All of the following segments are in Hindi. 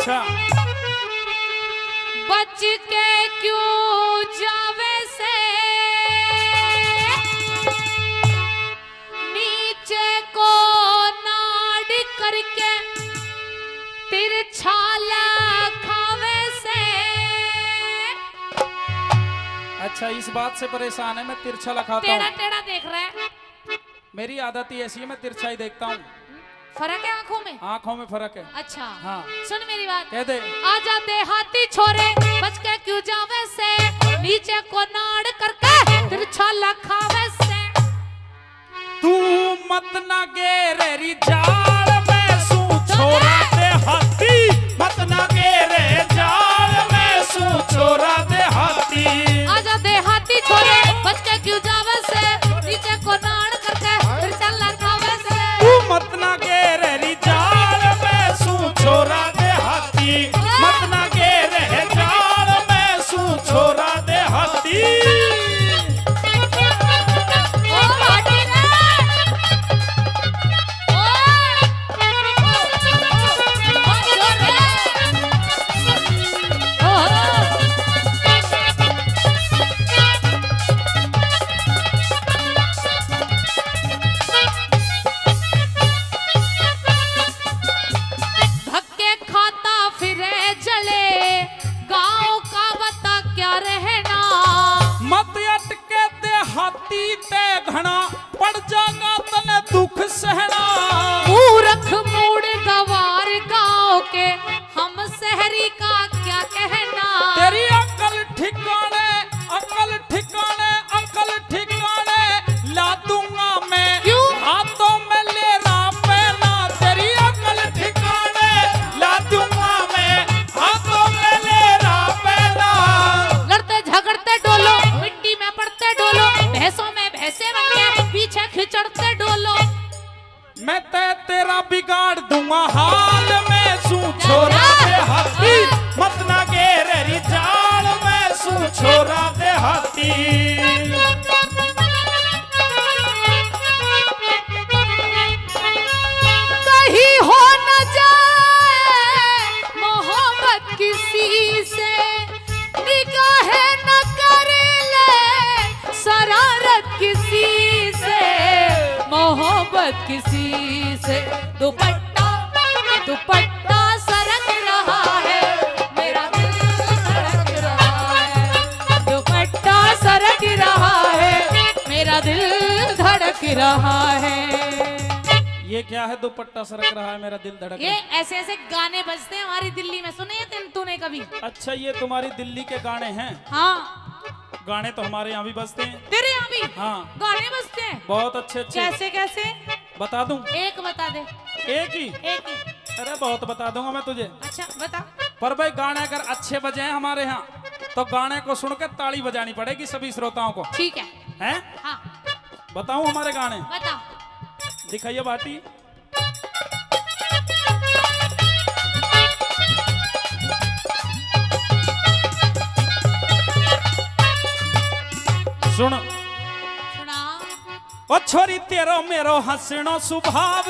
अच्छा बच के क्यों जावे से नीचे को नाड़ करके तिरछा खावे से। अच्छा इस बात से परेशान है, मैं तिरछा लखाता टेढ़ा हूँ। टेढ़ा देख रहा है। मेरी आदत ही ऐसी है, मैं तिरछा ही देखता हूँ। फर्क है आंखों में? आंखों में फर्क है। अच्छा हाँ सुन मेरी बात, कह दे। आ जाते हाथी छोरे बच के क्यों जावे से नीचे को नाड़ करके तिरछा लखावे से। तू मत ना गेरे जाल में सू छोरा दे हाथी, मत ना गेरे जाल में सू छोरा दे हाथी। आ जाते हाथी छोरे बच के क्यों जावे से नीचे को नाड़ करके तिरछा लखावे से। तू मत ना गेरे जाल में सू छोरा दे हाथी, मत ना गेरे जाल में सू छोरा दे हाथी। ओ हाथी रे धक्के खाता फिरे जले गांव का बता क्या रहना। मत अटके दे हाथी ते घना पड़ जागा तने दुख सहना। मूर्ख मूड गवार गांव के हम शहरी का क्या कहना। तेरी अकल ठिकाने, अकल ठिकाने, अकल ठिकाने ला दूंगा मैं। क्यों? हाथों में ले रहा पहना। तेरी अकल ठिकाने ला दूंगा मैं, हाथों में ले रहा पहना। लड़ते झगड़ते डोलो मिट्टी में पड़ते डोलो भैंसों में भैंसे बन के पीछे खिचड़ते डोलो। मैं तेरा बिगाड़ दूंगा हाल में सू छोरा दे हाथी, मत ना गेरे जाल में सू छोरा दे हाथी। कहीं हो न जाए मोहब्बत किसी से निगाहें न कर ले शरारत किसी से। मोहब्बत किसी से दुपट्टा दुपट्टा सरक रहा है मेरा दिल धड़क रहा है। दुपट्टा सरक रहा है मेरा दिल धड़क रहा है। ये क्या है दुपट्टा सरक रहा है मेरा दिल धड़क ये रहा ऐसे ऐसे गाने बजते हैं हमारी दिल्ली में, सुने हैं तूने कभी? है। अच्छा ये तुम्हारी दिल्ली के गाने हैं? हाँ गाने तो हमारे यहाँ भी बजते हैं। तेरे यहाँ भी हाँ गाने बजते हैं? बहुत अच्छे अच्छे। कैसे कैसे? बता दूं? एक बता दे। एक ही? एक ही। अरे बहुत बता दूंगा मैं तुझे। अच्छा बता। पर भाई गाने अगर अच्छे बजे हैं हमारे यहाँ तो गाने को सुनकर ताली बजानी पड़ेगी सभी श्रोताओं को। ठीक है। हैं? हाँ बताऊं हमारे गाने? बता। दिखाइए बाटी। सुन सुना। ओ छोरी तेरो मेरो हंसनो स्वभाव,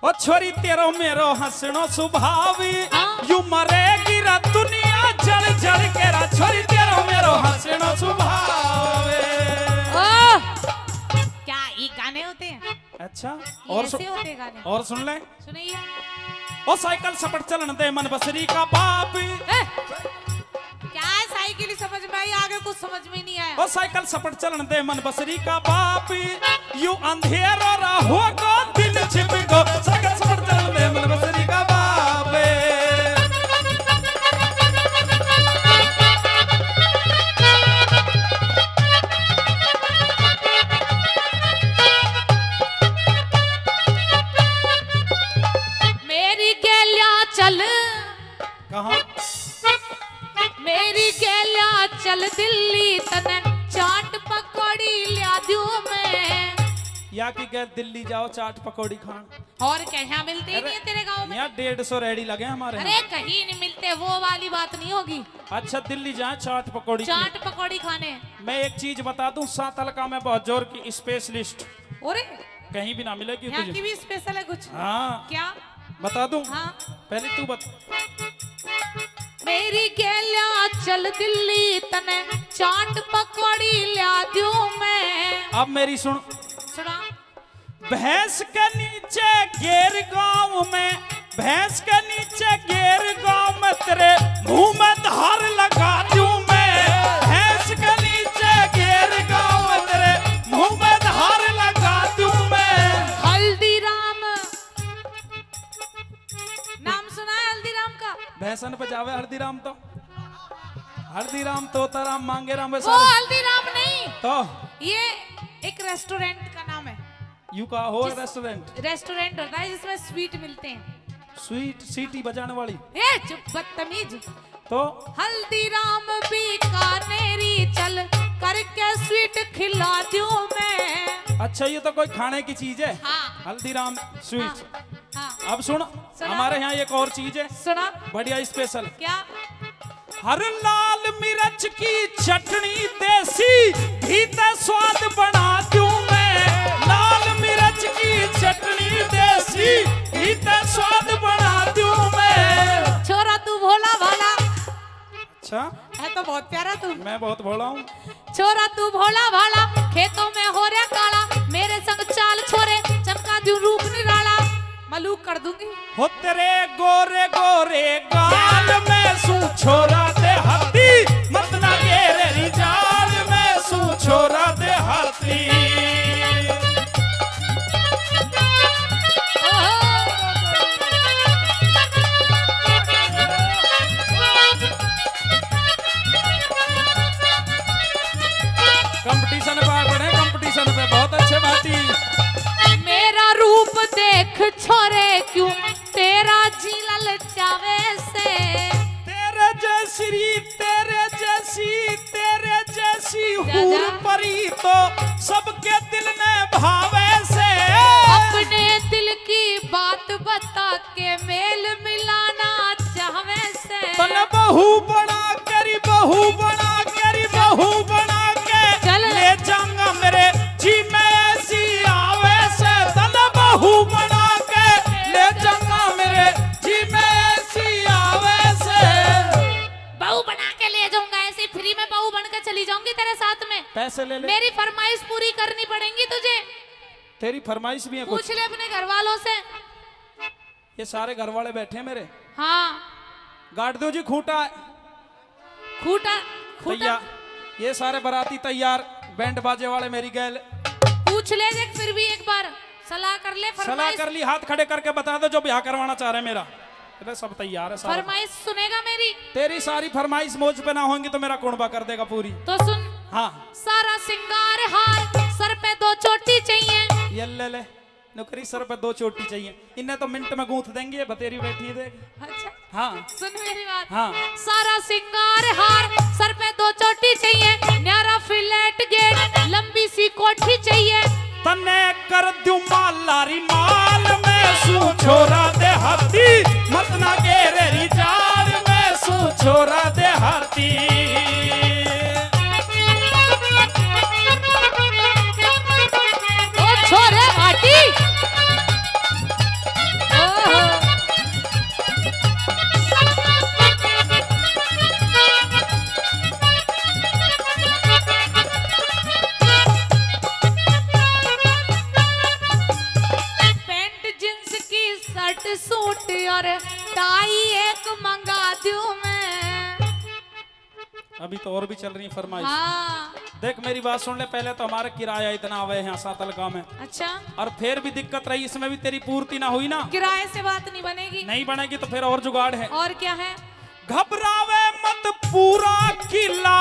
ओ छोरी तेरो मेरो हंसनो स्वभाव। हाँ। यू मरेगी रा दुनिया जल जल के रा। छोरी तेरो मेरो हंसनो स्वभाव। क्या ये गाने होते हैं? अच्छा ये और ऐसे होते हैं गाने? और सुन ले। सुनिए। ओ साइकिल सपट चलन दे मन बसरी का बाप। क्या है साइकिल समझ में आई, आगे कुछ समझ में नहीं आया। ओ साइकिल सपट चलन दे मन बसरी का बाप। यू अंधेरो रहो को दिल छिप गो। साइकिल सपट चलन दे मन बसरी का बाप। मेरी गैलिया चल कहाँ? मेरी गैलिया चल दिल्ली तने चाट पकौड़ी लिया दूं मैं। या कि गैर दिल्ली जाओ चाट पकौड़ी खान। और क्या यहाँ मिलते ही नहीं है तेरे गांव में? यहाँ 150 रेडी लगे हैं हमारे अरे यहाँ। कहीं नहीं मिलते, वो वाली बात नहीं होगी। अच्छा दिल्ली जाए चाट पकौड़ी की। चाट पकौड़ी खाने। मैं एक चीज बता दूं, सातलका में बहुत जोर की स्पेशलिस्ट अरे कहीं भी ना मिलेगी यहाँ की तुझे। भी स्पेशल है कुछ? हाँ क्या? बता दूं? हाँ पहले तू बता। मेरी गेलिया चल दिल्ली तने चाट पकौड़ी ला दूं मैं। अब मेरी सुन। सुना। भैंस के नीचे गेर गांव में, भैंस के नीचे गेर गांव में तेरे मुंह में धार लगा दूं मैं। भैंस के नीचे गेर गांव में तेरे मुंह में धार लगा दूं मैं। हल्दीराम नाम सुना है हल्दीराम का? भैंसन पे जावे हल्दीराम तो, हल्दीराम तोताराम मांगेराम वो सारे हल्दीराम नहीं, तो ये एक रेस्टोरेंट का नाम है। यू का हो रेस्टोरेंट? रेस्टोरेंट होता है जिसमें स्वीट मिलते हैं। स्वीट सीटी बजाने वाली? ए चुप बदतमीज। तो हल्दीराम बीकानेरी चल करके स्वीट खिला दूं मैं। अच्छा ये तो कोई खाने की चीज है। हाँ हल्दीराम स्वीट। हाँ अब सुन, सुना। हमारे यहाँ एक और चीज है सुना। बढ़िया स्पेशल। क्या? हर लाल मिर्च की चटनी देसी घी ते स्वाद बना दूं मैं। लाल मिर्च की चटनी देसी घी ते स्वाद बना दूं मैं। छोरा तू भोला भाला अच्छा है तो बहुत प्यारा तू। मैं बहुत भोला हूँ। छोरा तू भोला भाला खेतों में हो रहा काला, मेरे संग चाल छोरे चमका दूं रूप निराला। मलूक कर दूंगी। हो तेरे गोरे गोरे गाल में सू छोरा दे हाथी, मत ना गेरे जाल में सू छोरा दे हाथी। कंपटीशन पे बड़े कंपटीशन पे बहुत अच्छे भाती। मेरा रूप देख छोरे क्यों तेरा जी ललचावे से। तेरे जैसी तेरे जैसी तेरे जैसी जा। हूर परी तो सबके दिल में भावे से। अपने दिल की बात बता के मेल मिलाना चाहवे से। तन बहू बना करी बहू बना करी बहू बना के चल। ले जाऊंगा मेरे जी में ऐसी आवे से। तन बहू बना के ले जाऊंगा मेरे जी में ऐसी आवे से। बहू बना के ले जाऊंगा ऐसे फ्री में बहू बन के चली जाऊंगी तेरे साथ में। पैसे ले ले। मेरी फरमाइश पूरी करनी पड़ेगी तुझे। तेरी फरमाइश भी है कुछ? पूछ ले अपने घर वालों से। ये सारे घर वाले बैठे हैं मेरे। हाँ गाड़ दो जी खूंटा। खूटा खूटा तैयार, ये सारे बाराती तैयार, बैंड बाजे वाले मेरी गैल। पूछ ले देख फिर भी एक बार सलाह कर ले। सलाह फरमाइश कर ली, हाथ खड़े करके बता दो जो ब्याह करवाना चाह रहे हैं मेरा। अरे सब तैयार है सारा। फरमाइश सुनेगा मेरी? तेरी सारी फरमाइश मौज पे ना होंगी तो मेरा कुणबा कर देगा पूरी। तो सुन। हाँ सारा सिंगार हार सर पे 2 चोटी चाहिए। ये ले ले, नौकरी सर पे 2 चोटी चाहिए। इन्हें तो मिनट में गूंथ देंगे, बतेरी बैठी है देख। अच्छा हाँ सुन मेरी बात। हाँ। सारा सिंगार हार सर पे 2 चोटी चाहिए। न्यारा फिलेट गेट लंबी सी कोठी चाहिए। तने कर दूं मालारी माल में सू छोरा दे हाथी, मत ना गेरे जाल में सू छोरा दे हाथी। ओ छोरे भाटी। ओहो। पैंट जींस की शर्ट सूट और टाई एक मंगा दूं मैं। अभी तो और भी चल रही है फरमाइश। हाँ देख मेरी बात सुन ले, पहले तो हमारा किराया इतना आवे हैं सातल गाँव में, अच्छा। और फिर भी दिक्कत रही, इसमें भी तेरी पूर्ति ना हुई ना। किराए से बात नहीं बनेगी। नहीं बनेगी तो फिर और जुगाड़ है। और क्या है? घबरावे मत पूरा किला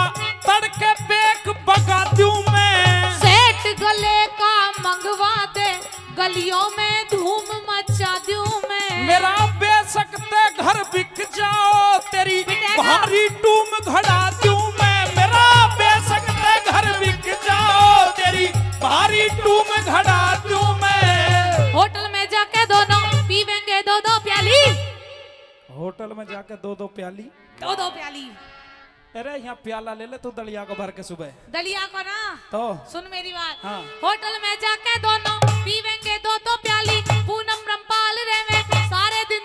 तड़के बेक बगा दूं मैं। सेठ गले का मंगवा दे गलियों में धूम मचा दूं मैं। मेरा बेसकते घर बिक जाओ तेरी बिकेगा। भारी टूम घड़ा दूं मैं। मेरा बेसकते घर बिक जाओ तेरी भारी टूम घड़ा दूं मैं। होटल में जाके दोनों पीवेंगे 2-2 प्याली। होटल में जाके 2-2 प्याली? 2-2 प्याली। अरे यहाँ प्याला ले ले तू दलिया को भर के सुबह। दलिया को ना, तो सुन मेरी बात। हाँ। होटल में जाके दोनों पीवेंगे 2-2 प्याली। पूनम रंपाल रे में सारे दिन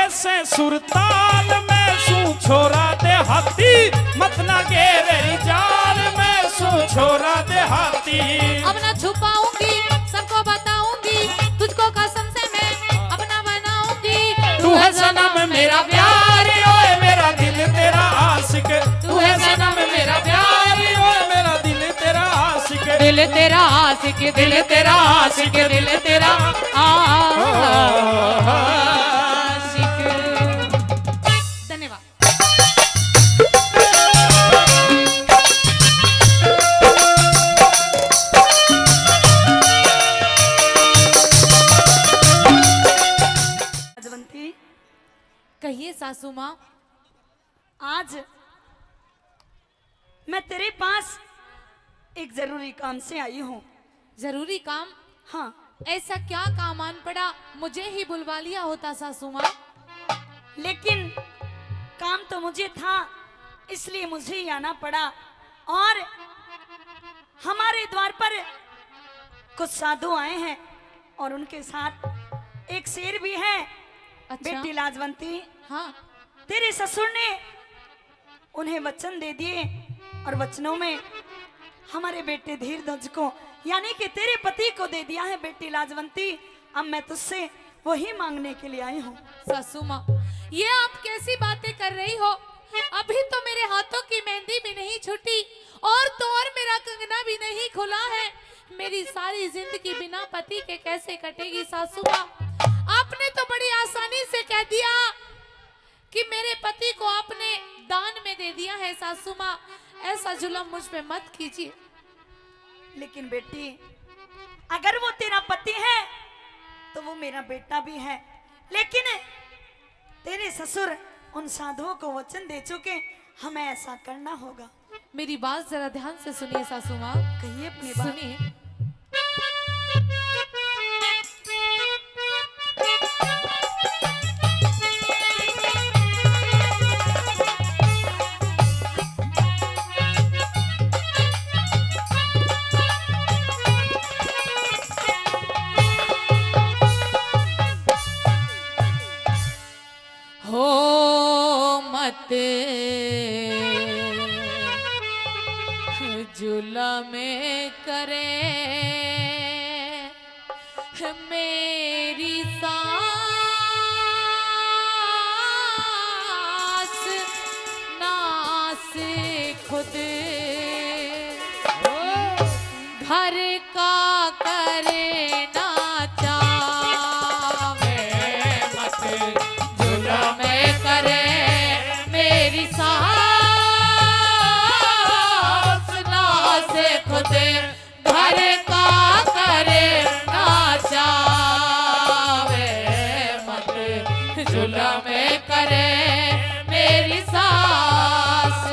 ऐसे सुरताल में सू छोरा देहाती मत ना घेरे जाल में सू छोरा देहाती। अब ना छुपाऊंगी सबको बताऊंगी तुझको कसम से मैं अपना बनाऊंगी। तू है सनम मेरा प्यार ओए मेरा दिल तेरा आशिक। तू है सनम मेरा प्यार ओए मेरा दिल तेरा आशिक। दिल तेरा आशिक दिल तेरा आशिक दिल तेरा आशिक। धन्यवाद। राजवंती, कहिए सासू माँ। आज मैं तेरे पास एक जरूरी काम से आई हूँ। जरूरी काम? हाँ, ऐसा क्या काम आन पड़ा, मुझे ही बुलवा लिया होता सासू माँ। लेकिन काम तो मुझे था इसलिए मुझे ही आना पड़ा। और हमारे द्वार पर कुछ साधु आए हैं और उनके साथ एक शेर भी है। अच्छा। बेटी लाजवंती, हाँ। तेरे ससुर ने उन्हें वचन दे दिए और वचनों में हमारे बेटे धीरध्वज को यानी कि तेरे पति को दे दिया है। बेटी लाजवंती, अब मैं तुझसे वही मांगने के लिए आई हूँ। सासू माँ, ये आप कैसी बातें कर रही हो? अभी तो मेरे हाथों की मेहंदी भी नहीं छूटी और तो और मेरा कंगना भी नहीं खुला है। मेरी सारी जिंदगी बिना पति के कैसे कटेगी सासू माँ? आपने तो बड़ी आसानी से कह दिया कि मेरे पति को आपने दान में दे दिया है। सासू माँ, ऐसा जुल्म मुझ पे मत कीजिए। लेकिन बेटी, अगर वो तेरा पति है तो वो मेरा बेटा भी है। लेकिन तेरे ससुर उन साधुओं को वचन दे चुके, हमें ऐसा करना होगा। मेरी बात जरा ध्यान से सुनिए सासू माँ। कहिए अपनी बात। सुनिए। हो मत जुल्म करे मेरी सास नास खुद घर का करे ना चावे। मत जुल्म करे मेरी सास नास खुद घर का करे ना चावे। मत जुल्म करे मेरी सास।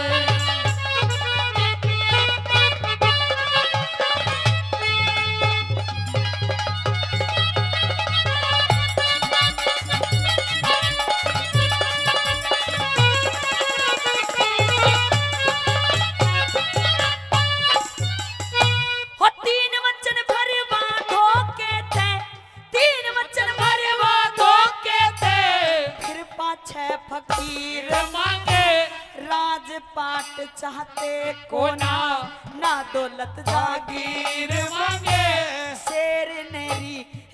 हो तीन वचन भरवा धोके थे, तीन वचन भरवा धोके थे। फिर पाछे फकीर मांगे राजपाट चाहते को ना, ना दौलत जागीर मांगे।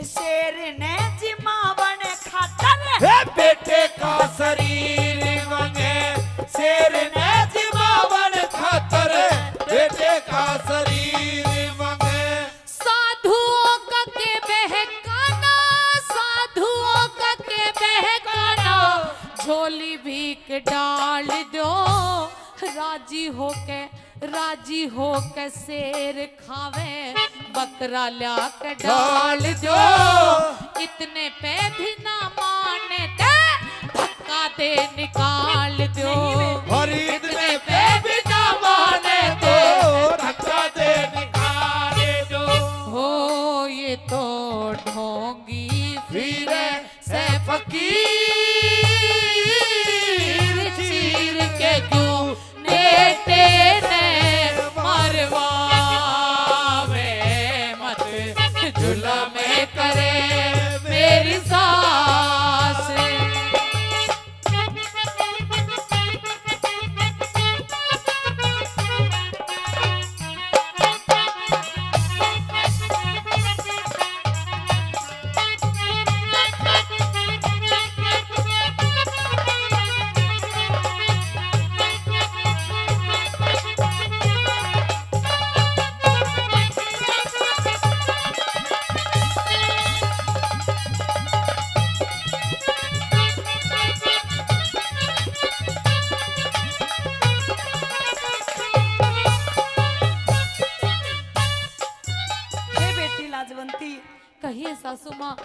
शेर ने जिमा बने खातर बेटे का शरीर मांगे। शेर ने जिमावन खातर बेटे का शरीर मांगे। साधुओं का के बहकाना, साधुओं का के बहकाना। झोली भीख डाल दो, राजी हो के शेर खावे। बकरा ला के डाल दो, इतने पे भी ना माने ते धक्का दे निकाल दो। और इतने पे भी ना माने तो धक्का दे निकाल दो। हो ये तो ढोंगी फिर से फकीर। चीर के क्यों नेटे ने मरवावे। मत जुल्म करे मेरी सास। कहिए सासू माँ।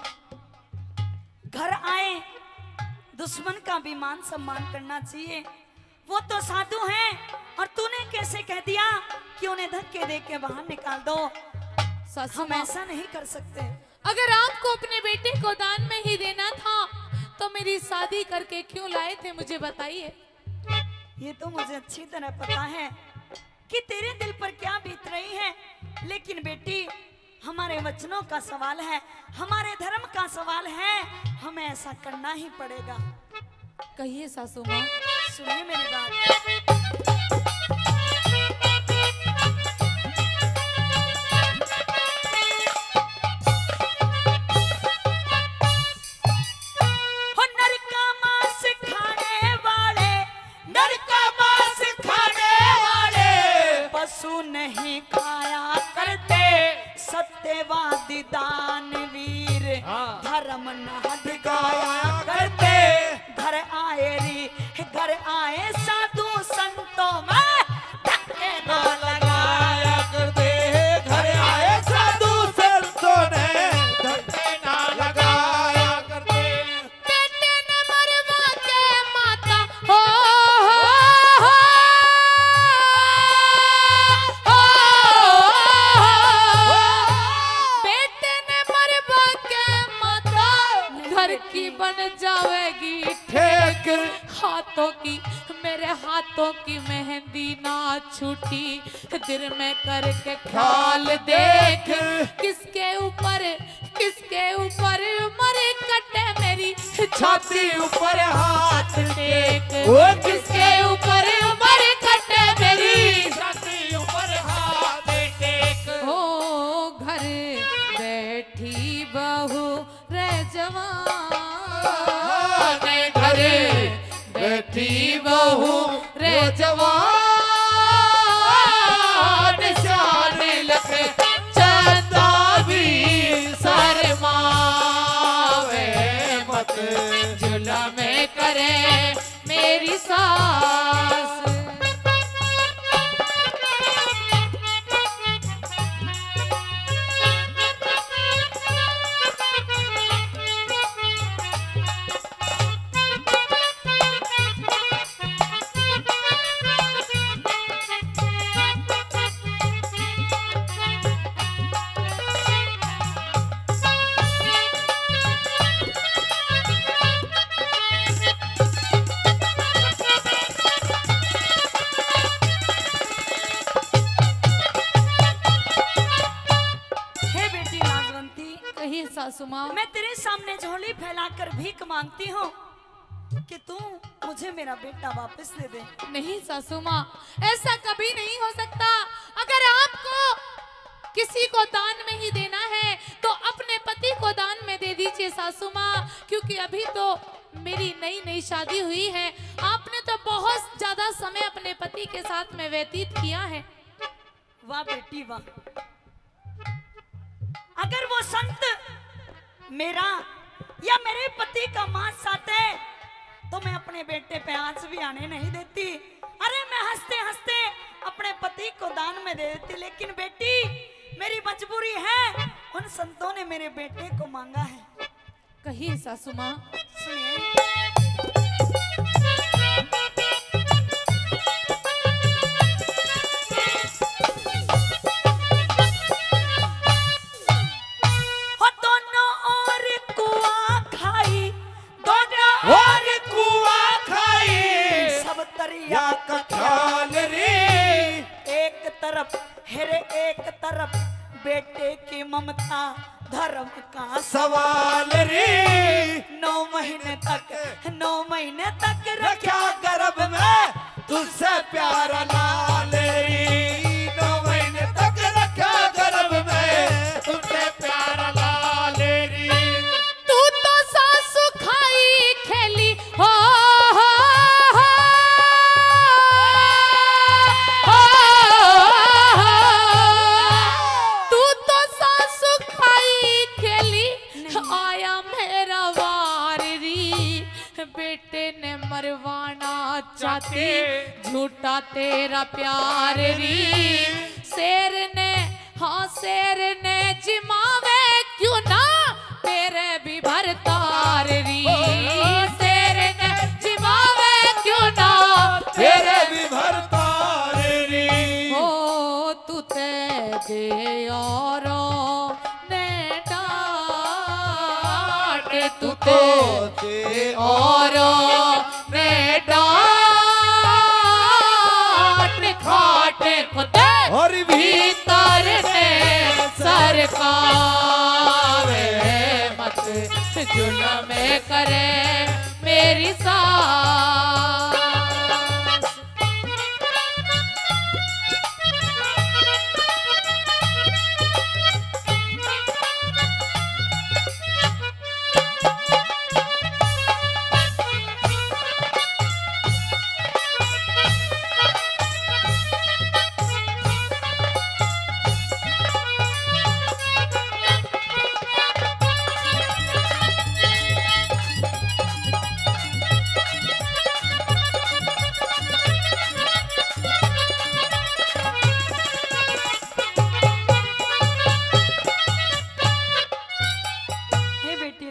घर आए दुश्मन का भी मान सम्मान करना चाहिए। वो तो साधु हैं और तूने कैसे कह दिया कि उन्हें धक्के दे के बाहर निकाल दो। सासू हम माँ, ऐसा नहीं कर सकते। अगर आपको अपने बेटे को दान में ही देना था तो मेरी शादी करके क्यों लाए थे, मुझे बताइए। ये तो मुझे अच्छी तरह पता है कि तेरे दिल पर क्या बीत रही है, लेकिन बेटी हमारे वचनों का सवाल है, हमारे धर्म का सवाल है, हमें ऐसा करना ही पड़ेगा। कहिए सासू माँ। सुनिए मेरी बात। हो नर का मांस खाने वाले, नर का मांस खाने वाले पशु नहीं खाया करते, सत्यवादी दानवीर हाँ। धर्म न दिखाया करते। घर आए साधु संतों में धक्के न लगाया करते, घर आए साधु संतों ने धक्के ना लगाया करते। बेटे ने मरवा के माता हो, बेटे ने मरवा के माता घर की बन जाएगी ठेक हाथों की, मेरे हाथों की मेहंदी ना छूटी, दिल में करके ख्याल देख किसके ऊपर मरे कटे मेरी छाती ऊपर हाथ टेक, वो किसके ऊपर मरे कटे मेरी छाती ऊपर हाथ टेक। हो घर बैठी बहू रे जवान, घर बैठी बहू रे जवान, शान लख चंदा भी शर्मावे मत, जुल्म करे मेरी सास। हे बेटी लाजवंती, कहिए सासू माँ। मैं तेरे सामने झोली फैलाकर भीख मांगती हूँ कि तू मुझे मेरा बेटा वापस दे दे। नहीं सासू माँ, ऐसा कभी नहीं हो सकता। अगर आपको किसी को दान में ही देना है तो अपने पति को दान में दे दीजिए सासू माँ, क्योंकि अभी तो मेरी नई नई शादी हुई है। आपने तो बहुत ज्यादा समय अपने पति के साथ में व्यतीत किया है। वाह बेटी वाह। अगर वो संत मेरा या मेरे पति का मांस चाहते तो मैं अपने बेटे पे आंच भी आने नहीं देती। अरे मैं हंसते हंसते अपने पति को दान में दे देती, लेकिन बेटी मेरी मजबूरी है, उन संतों ने मेरे बेटे को मांगा है। कहिए सासू माँ। सुनिए। हो दोनों ओर कुआं खाई, दोनों और कुआं खाई सब तरिया या का ख्याल रे, एक तरफ हेरे एक तरफ बेटे की ममता धर्म का सवाल रे। 9 महीने तक रखा गर्भ में तुझसे प्यारा लाल रे, 9 महीने तक रखा गर्भ में तुझसे प्यारा लाल रे। तू तो सासू खाई खेली हो, तू तो सासू खाई खेली, आया मेरा वार री, बेटे ने मरवाना चाहती, झूठा तेरा प्यार री। शेर ने जिमावे क्यों ना दे औरों ने डांटे तू तो दे औरों ने डांट खाटे खुदे और भीतर ने सरकार मत जुल्म करे मेरी सास।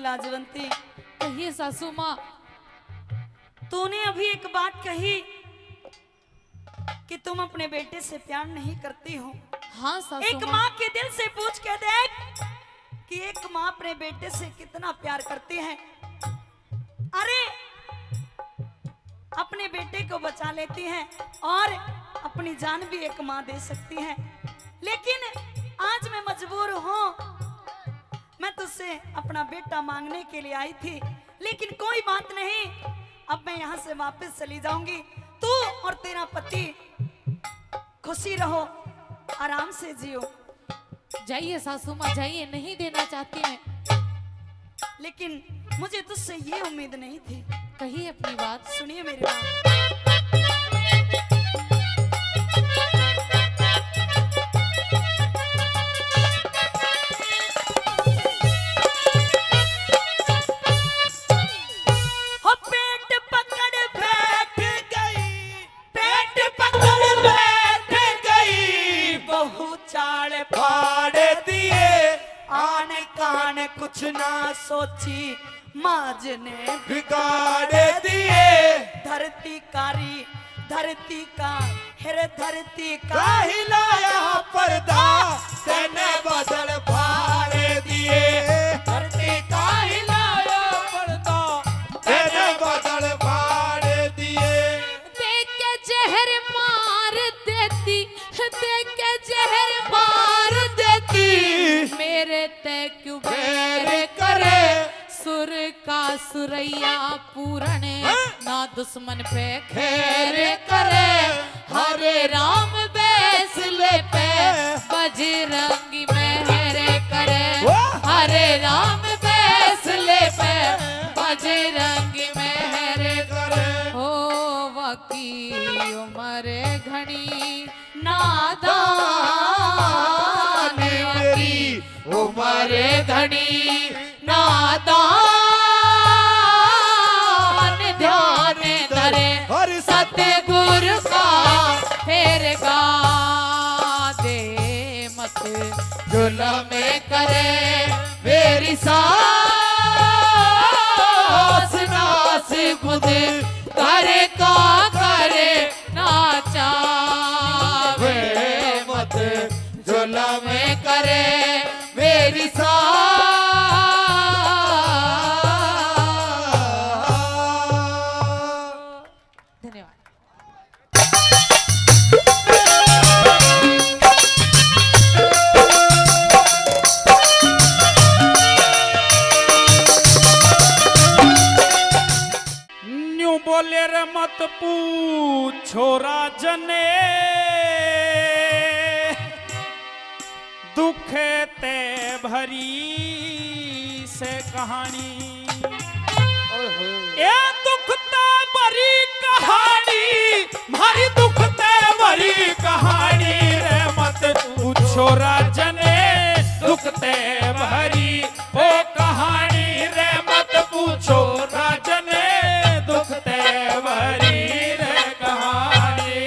लाजवंती, कहिए सासू माँ। तूने अभी एक बात कही कि तुम अपने बेटे से प्यार नहीं करती हो। हाँ सासू एक माँ के दिल से पूछ के देख कि एक माँ अपने बेटे से कितना प्यार करती है। अरे अपने बेटे को बचा लेती है और अपनी जान भी एक माँ दे सकती है, लेकिन आज मैं मजबूर हूँ। मैं तुझसे अपना बेटा मांगने के लिए आई थी, लेकिन कोई बात नहीं, अब मैं यहाँ से वापस चली जाऊंगी। तू और तेरा पति खुशी रहो, आराम से जियो। जाइए सासू माँ जाइए, नहीं देना चाहती मैं, लेकिन मुझे तुझसे ये उम्मीद नहीं थी। कहिए अपनी बात। सुनिए मेरी बात। कुछ ना सोची माज ने बिगाड़ दिए, धरती कारी धरती का हिर धरती का हिलाया पर्दा तेने बदल फाड़ दिए, धरती का हिलाया पर्दा तेने बदल फाड़ दिए। देख के जहर मार देती, देख के जहर मार देती, मेरे ते क्यों बैर करे, सुर का सुरैया पूरण ना दुश्मन पे खैर करे, हरे राम बैसले पे बजरंगी मेहर करे, हरे राम बैसले पे बजरंगी मेहर करे। हो वकी उमर घनी नादान, वकी उमर घनी नादान, ध्यान धरे सतगुरु का फेर गा दे, मत जुल्म करे मेरी सास, नास खुद करे का करे ना चावे, मत जुल्म करे मेरी धन्यवाद। न्यू बोले रे मत पूछो राजने, दुख ते भरी से कहानी, ये दुख ते भरी कहानी, भारी दुख ते भरी कहानी रे मत पूछो राजने, दुख ते भरी ओ कहानी रे मत पूछो राजने, दुख ते भरी रे कहानी।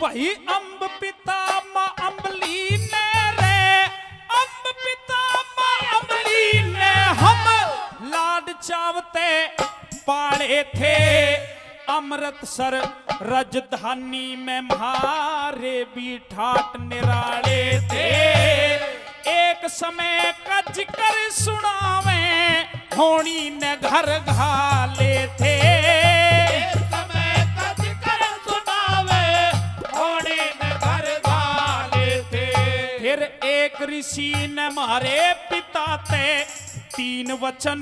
वही अम्ब पिता माँ अम्बली ने रे, अम्ब पिता माँ अम्बली ने हम लाड चावते पाले थे। अमृतसर राजधानी में मारे भी ठाट निराले थे। एक समय का जिक्र सुनावे होनी ने घर घाले थे। एक समय का जिक्र सुनावे होनी ने घर घाले थे। फिर एक ऋषि ने मारे पिता ते 3 वचन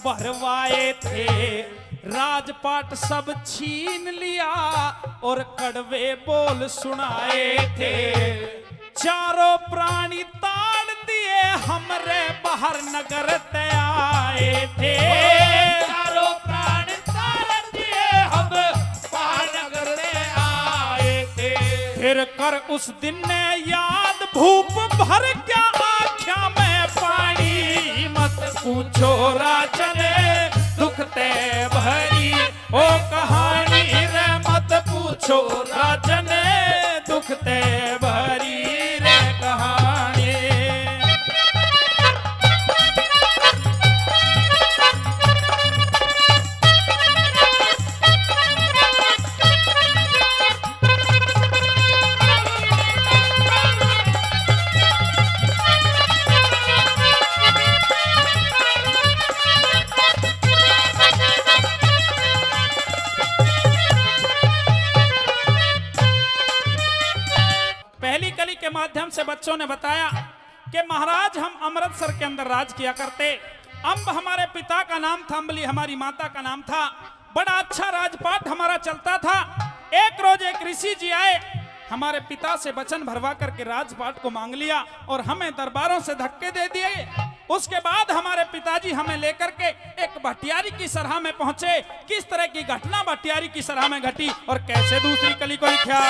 भरवाए थे। राजपाट सब छीन लिया और कड़वे बोल सुनाए थे। चारों प्राणी ताड़ दिए हमरे बाहर नगर ते आए थे। चारों प्राणी ताड़ दिए हम बाहर नगर ते आए थे। फिर कर उस दिन ने याद भूप भर क्या आँखों में पानी मत पूछो राजने दुखते भरी ओ कहानी रे मत पूछो राजने दुखते भरी रे कहानी। पहली कली के माध्यम से बच्चों ने बताया कि महाराज हम अमृतसर के अंदर राज किया करते। अम्ब हमारे पिता का नाम था, अम्बली हमारी माता का नाम था। बड़ा अच्छा राजपाट हमारा चलता था। एक रोज एक ऋषि जी आए, हमारे पिता से वचन भरवा करके राजपाट को मांग लिया और हमें दरबारों से धक्के दे दिए। उसके बाद हमारे पिताजी हमें लेकर के एक भटियारी की सराह में पहुंचे। किस तरह की घटना भटियारी की सराह में घटी और कैसे दूसरी कली को लिखा।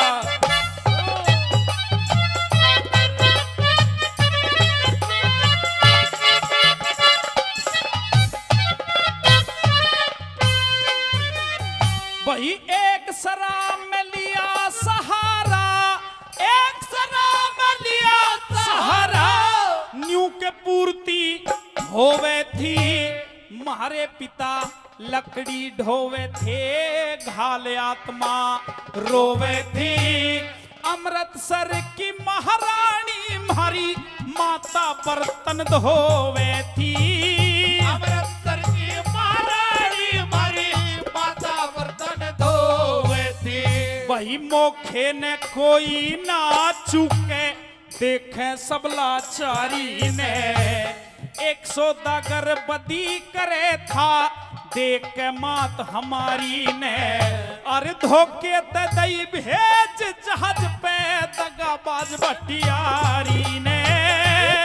वही एक सराय में लिया सहारा, एक सराय में लिया सहारा, न्यू के पूर्ति होवे थी। मारे पिता लकड़ी ढोवे थे, घाल आत्मा रोवे थी। अमृतसर की महारानी मारी माता बर्तन धोवे थी। अमृतसर की महारानी मारी माता बर्तन धोवे थी। वही मोखे ने कोई ना चूके, देखे सब लाचारी ने। 100 सौदागर बदी करे था, देख के मात हमारी ने। अरे धोखे ते दई भेज जहाज पे, दगाबाज भटियारी ने।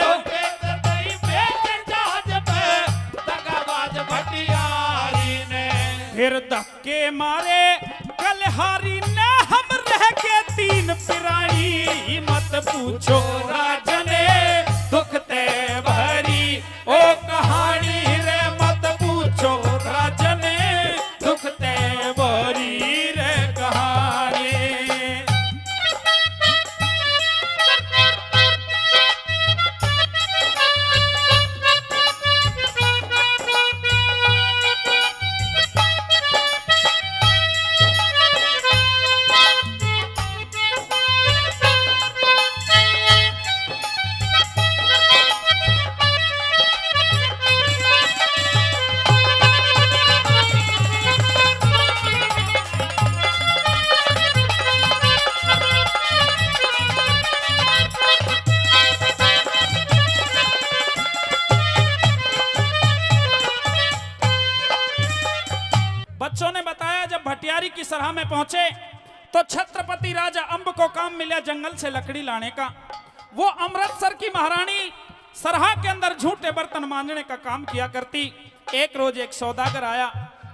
धोखे ते दई भेज जहाज पे, दगाबाज भटियारी ने। फिर धक्के मारे कलहारी ने, हम रह गए 3 पिरानी। मत पूछो राजने दुखते भरी ओ कहानी रे, मत पूछो राजने दुखते भरी रे कहानी। बच्चों ने बताया जब भटियारी की सराह में पहुंचे तो छत्रपति राजा अम्ब को काम मिला जंगल से लकड़ी लाने का। वो अमृतसर की महारानी सराह के अंदर झूठे बर्तन मांजने का काम किया करती। एक रोज एक सौदागर आया,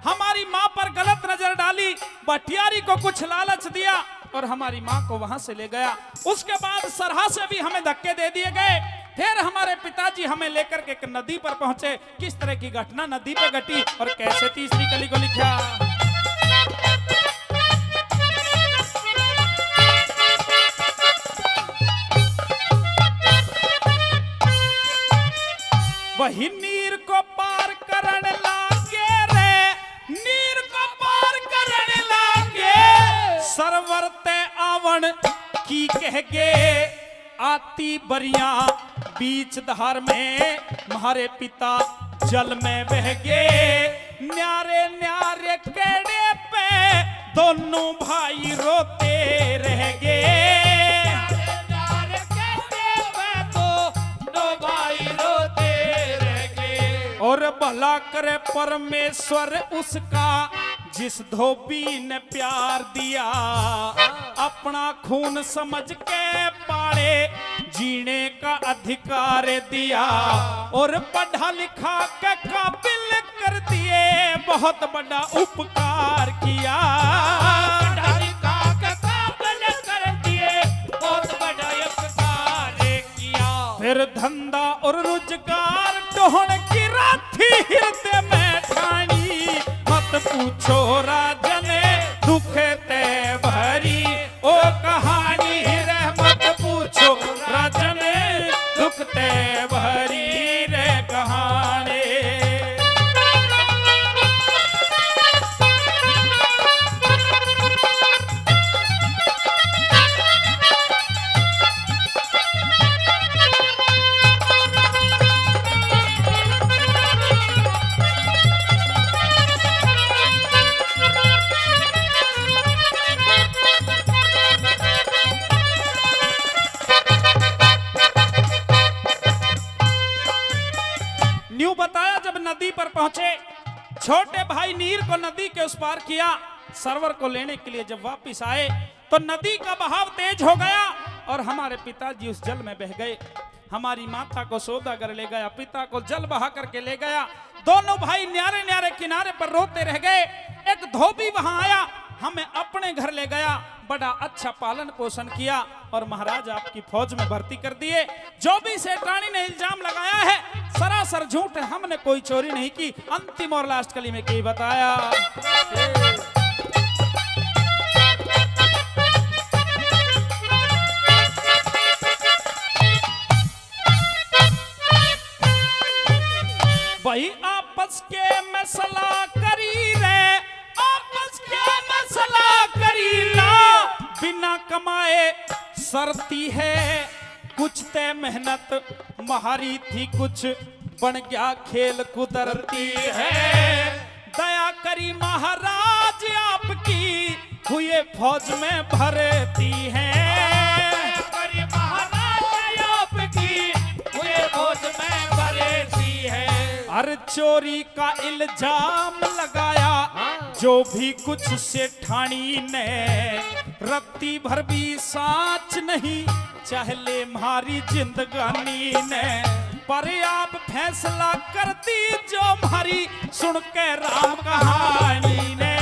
हमारी माँ पर गलत नजर डाली, भटियारी को कुछ लालच दिया और हमारी माँ को वहां से ले गया। उसके बाद सराह से भी हमें धक्के दे दिए गए। फिर हमारे पिताजी हमें लेकर के एक नदी पर पहुंचे। किस तरह की घटना नदी पे घटी और कैसे तीसरी कली को लिखा। वही नीर को पार करने लागे रे, नीर को पार करने लागे, सरवर ते आवन की कहगे, आती बरिया बीच धार में, म्हारे पिता जल में बह गए, न्यारे न्यारे केड़े पे दोनों भाई रोते रह गए, न्यारे केड़े पे दोनों भाई रोते रह गए। और भला करे परमेश्वर उसका जिस धोबी ने प्यार दिया, अपना खून समझ के पाले जीने का अधिकार दिया, और पढ़ा लिखा के काबिल कर दिए, बहुत बड़ा उपकार किया, पढ़ा लिखा के काबिल कर दिए, बहुत बड़ा उपकार किया। फिर धंधा और रोजगार ढूंढ की राथी हृदय में ठानी, मत पूछो राजन दुख ते भरी ओ कहानी रे, मत पूछो राजन दुख ते भरी रे कहानी। न्यू बताया जब नदी पर पहुंचे, छोटे भाई नीर को नदी के उस पार किया, सरवर को लेने के लिए जब वापस आए तो नदी का बहाव तेज हो गया और हमारे पिताजी उस जल में बह गए। हमारी माता को सौदागर ले गया, पिता को जल बहा करके ले गया, दोनों भाई न्यारे न्यारे किनारे पर रोते रह गए। एक धोबी वहां आया, हमें अपने घर ले गया, बड़ा अच्छा पालन पोषण किया और महाराज आपकी फौज में भर्ती कर दिए। जो भी सेठानी ने इल्जाम लगाया है सरासर झूठ है, हमने कोई चोरी नहीं की। अंतिम और लास्ट कली में की बताया, भाई आपस के में सलाह करी रे, आपस के में सलाह करी ना, बिना कमाए सरती है, कुछ ते मेहनत महारी थी, कुछ बन गया खेल कुदरती है, दया करी महाराज आपकी हुए फौज में भरती है, करी महाराज आपकी हुए फौज में भरती है। हर चोरी का इल्जाम लगाया, जो भी कुछ सेठानी ने, रत्ती भर भी साच नहीं चाहले मारी जिंदगानी ने, पर आप फैसला कर दी जो मारी सुन के राम कहानी ने,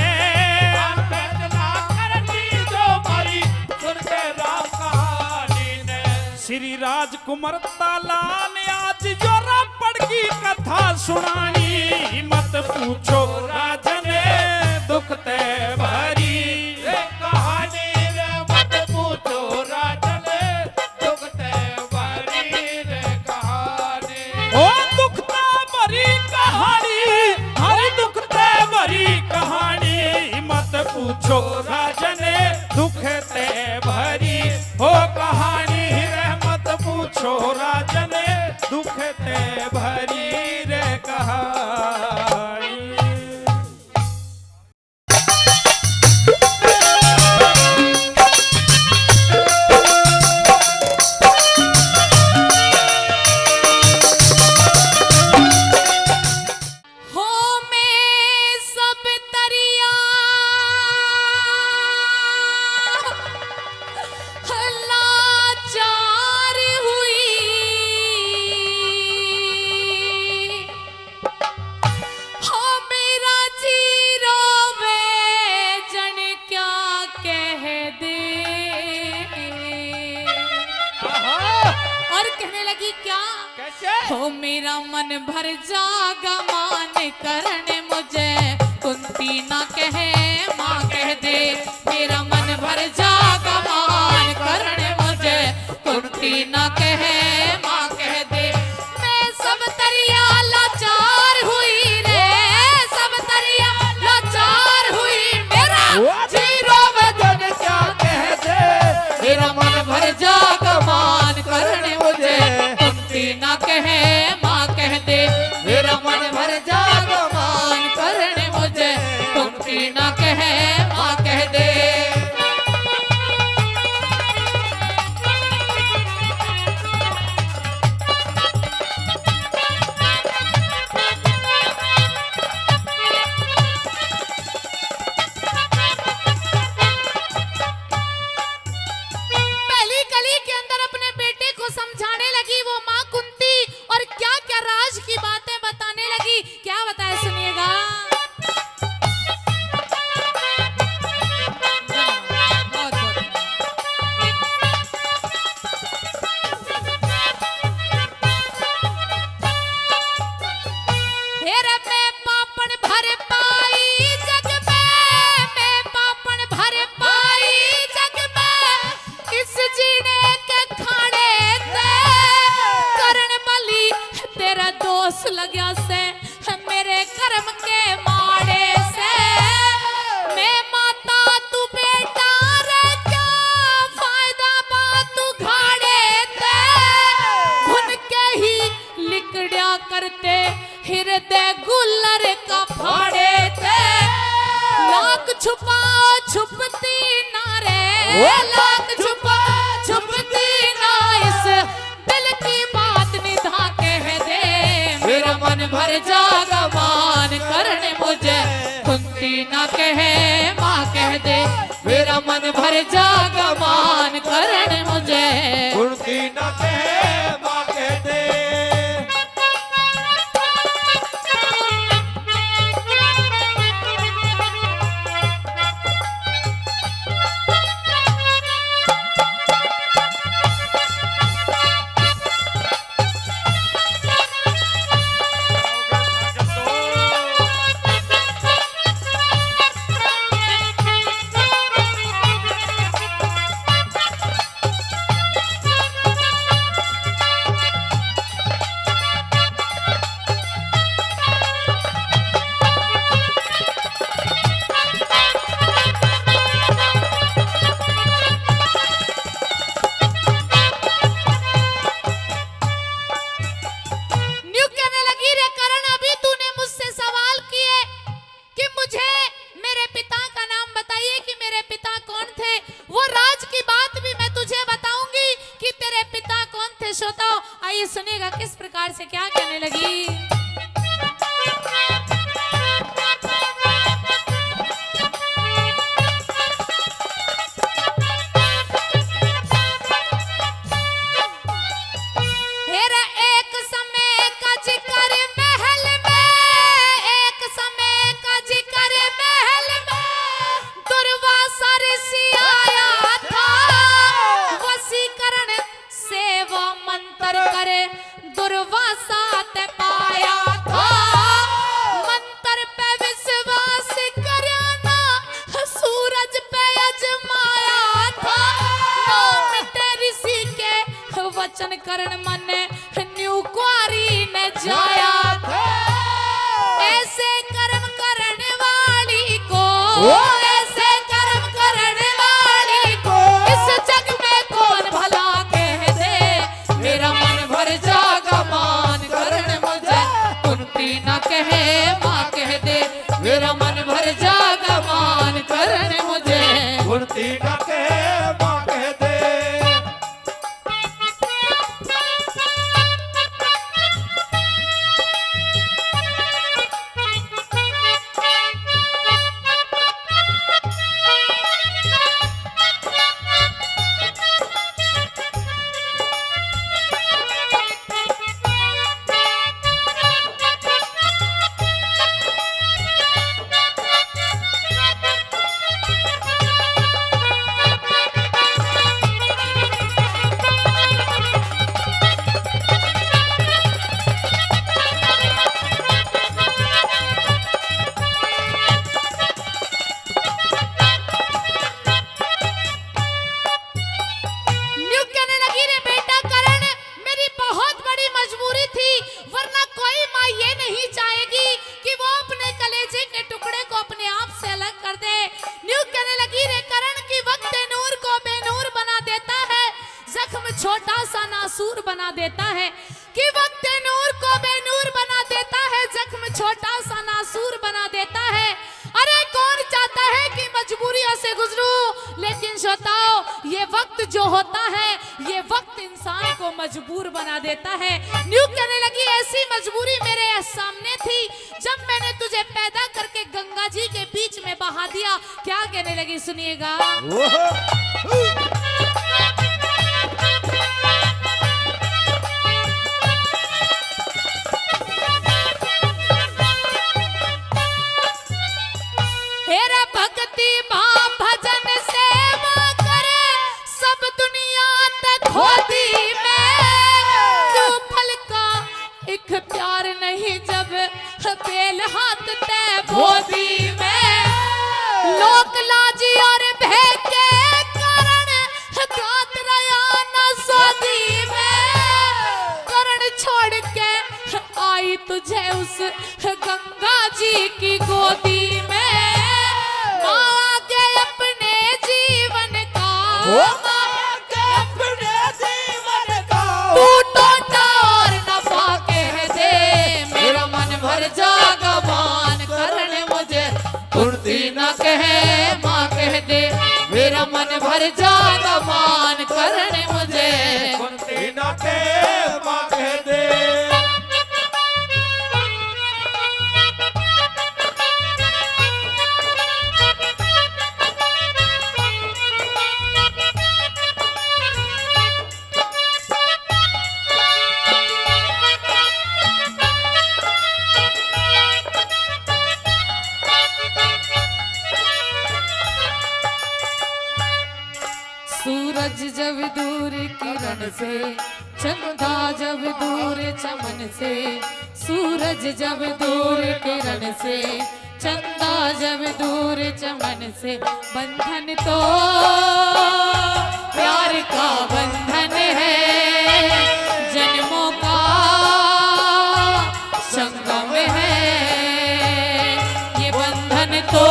फैसला कर दी जो मारी सुन के राम कहानी ने। श्री राजकुमार ताला ने आज जो रापड़ की कथा सुनानी, मत पूछो राजन दुख ते भरी रे कहानी रे, मत पूछो राजन दुख ते भरी रे कहानी। ओ दुख ते भरी कहानी, हर दुख ते भरी कहानी, मत पूछो राजन दुख ते भरी हो कहानी रे, मत पूछो राजन दुख ते भरी रे कहानी। हो मेरा मन भर जागा मान करने मुझे कुंती ना कहे माँ कह दे, मेरा मन भर जागा मान करने मुझे कुंती ना कहे माँ कह दे, मैं सब तरिया मेरा मन भर जागा मान करने मुझे कुंती ना कहे माँ कह दे मेरा मन भर जागा मान करने मुझे कुंती ना कहे माँ कह दे। समझाने लगी वो माँ कुंती और क्या क्या राज की बातें बताने लगी। क्या बताए सुनिएगा। हेरे में पापन भर पाई जग में मैं पापन भर पाई जग में इस जीने के खाने करण बली तेरा दोष लग्या से मेरे कर्म के माड़े से मैं माता तू बेटा रे क्या फायदा बात तू घाड़े ते उनके ही लिकड़िया करते हृदय गुल्लर का फाड़े थे लाख छुपाओ छुपती ना रे लाख छुपा छुपती ना इस दिल की बात निधा कह दे मेरा मन भर जागा मान करने मुझे कुंती ना कहे माँ कह दे मेरा मन भर जागा मान करने मुझे कुंती ना कहे माँ कह दे। आइए सुनिएगा किस प्रकार से क्या कहने लगी। हेरा एक समय का जिक्र महल में, एक समय का जिक्र महल में दुर्वासा ऋषि आया था। वशीकरण से वो मंत्र करे दुर्वासा ते पाया था। मंत्र पे विश्वास करना सूरज पे अजमाया था। मिटे ऋषि के वचन करण मन न्यू कुआरी ने जाया था। ऐसे कर्म करने वाली को, ऐसे कर्म करने वाली को इस जग में कौन भला कह दे। मेरा मन भर जागा मान करण मुझे कुंती न कहे माँ कह दे। मेरा मन भर जागा मान करण मुझे कुंती न कहे माँ कह दे। नासूर बना देता है, कि वक्त नूर को बेनूर बना देता है, जख्म छोटा सा नासूर बना देता है। अरे कौन चाहता है कि मजबूरियों से गुजरूं, लेकिन श्रोताओ ये वक्त जो होता है ये वक्त इंसान को मजबूर बना देता है। न्यू कहने लगी ऐसी मजबूरी मेरे सामने थी जब मैंने तुझे पैदा करके गंगा जी के बीच में बहा दिया। क्या कहने लगी सुनिएगा। हेरा भक्ति भाव भजन सेवा करे सब दुनिया तक होती में, तू फल का एक प्यार नहीं जब बेल हाथ ते बोदी में, लोक लाजी और भय के कारण गात रया न सोदी में, करण छोड़ के आई तुझे उस गंगा जी की गोदी में, अपने जीवन का तू टोटा और नफा कह दे, मेरा मन भर जागा मान करण मुझे कुर्ती न कहे माँ कह दे, मेरा मन भर जागा मान करण मुझे कुर्ती न कहे माँ कह दे। सूरज जब दूर किरण से, चंदा जब दूर चमन से, सूरज जब दूर किरण से, चंदा जब दूर चमन से, बंधन तो प्यार का बंधन है, जन्मों का संगम है, ये बंधन तो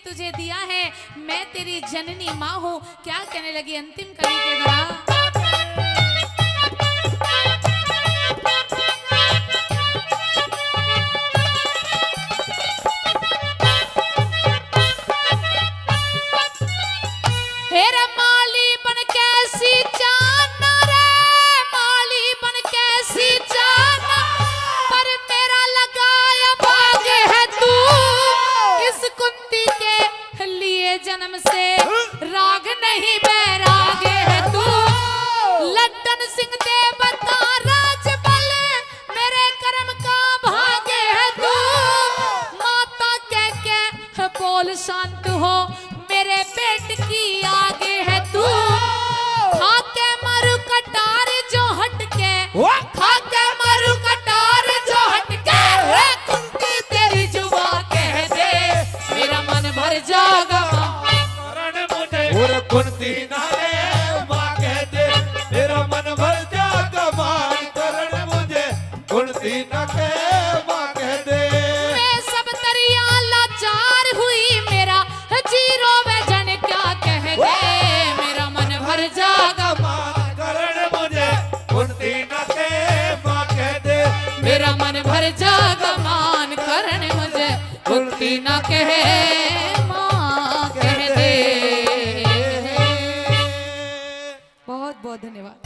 तुझे दिया है, मैं तेरी जननी माँ हूँ। क्या कहने लगी अंतिम कवि के द्वारा। हेरा माली बन कैसी जाना रे, माली बन कैसी जाना, पर मेरा लगाया भाग है तू, इस कुंती के लिए जन्म से राग नहीं बैराग है तू, लड्डन सिंह दे बता राजबल, मेरे कर्म का भाग है तू, माता कह के बोल शांत हो, मेरे पेट की आगे है तू, खाके मारू कटार जो हटके, खाके मारू कटार जो हटके, रे कुंती तेरी जुबा कह दे, मेरा मन भर जागा करण मुझे और कुंती नारे माँ कह दे, मेरा मन भर जागा मान करण मुझे कुंती न कहे माँ कह दे। मैं सब तरिया लाचार हुई, मेरा जीरो वजन क्या कह दे, मेरा मन भर जागा मान करण मुझे कुंती न कहे माँ कह दे, मेरा मन भर जागा मान करण मुझे कुंती न कहे माँ कह दे। बहुत बहुत धन्यवाद।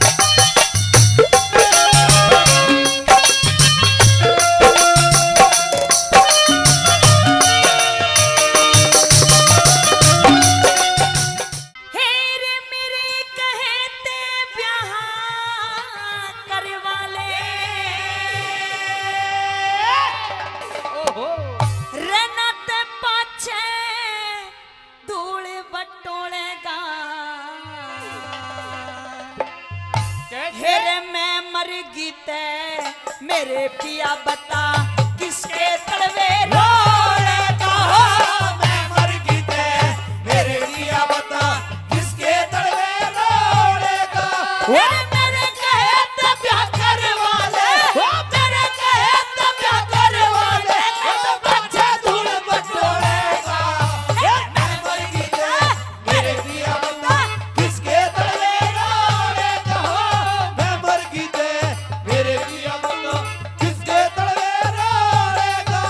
हेरे मेरे कहते ब्याह करवा ले, फिर मैं मर गई ते मेरे पिया बता किसके तलवे रोड़ेगा मैं मर गई ते मेरे पिया बता किसके तलवे रोड़ेगा मेरे कहे तो ब्याह करे वाले मेरे कहे तो ब्याह करे वाले तो बच्चा धूल बटोरेगा मैं मर गई ते मेरे पिया बता किसके तलवे रोड़ेगा मैं मर गई ते मेरे पिया बता किसके तलवे रोड़ेगा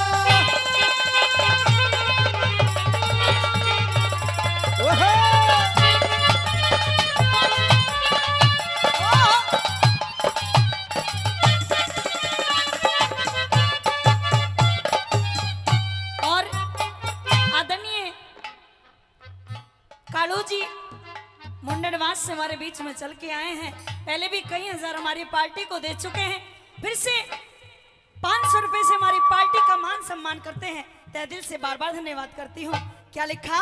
ओहे और आदरणीय कालू जी मुंडनवास से हमारे बीच में चल के आए हैं। पहले भी कई हजार हमारी पार्टी को दे चुके हैं, फिर से 500 रुपए से हमारी पार्टी का मान सम्मान करते हैं। तहे दिल से बार बार धन्यवाद करती हूँ। क्या लिखा?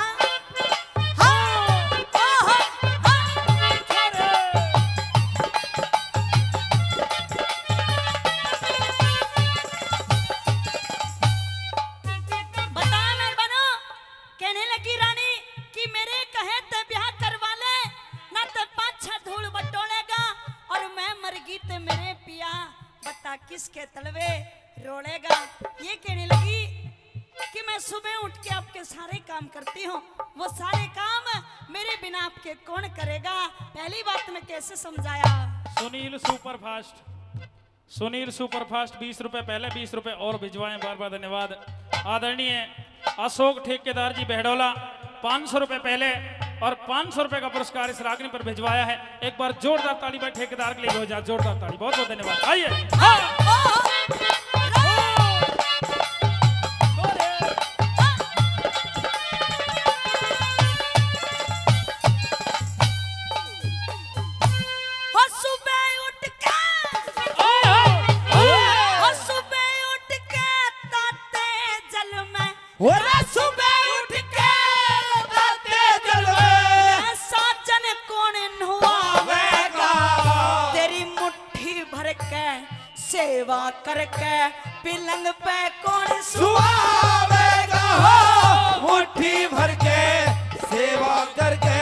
किसके तलवे रोड़ेगा। ये कहने लगी कि मैं सुबह उठ के आपके सारे काम करती हूँ, वो सारे काम मेरे बिना आपके कौन करेगा। पहली बात मैं कैसे समझाया? सुनील सुपरफास्ट 20 रुपए पहले 20 रुपए और भिजवाएं, बार बार धन्यवाद। आदरणीय अशोक ठेकेदार जी बहडोला 500 रुपए पहले और 500 रुपए का पुरस्कार इस रागनी पर भिजवाया है। एक बार जोरदार ताली भाई ठेकेदार के लिए हो जाए, जोरदार ताली, बहुत बहुत धन्यवाद। आइए सेवा करके पिलंग पे कौन सुआवेगा हो, मुट्ठी भर के सेवा करके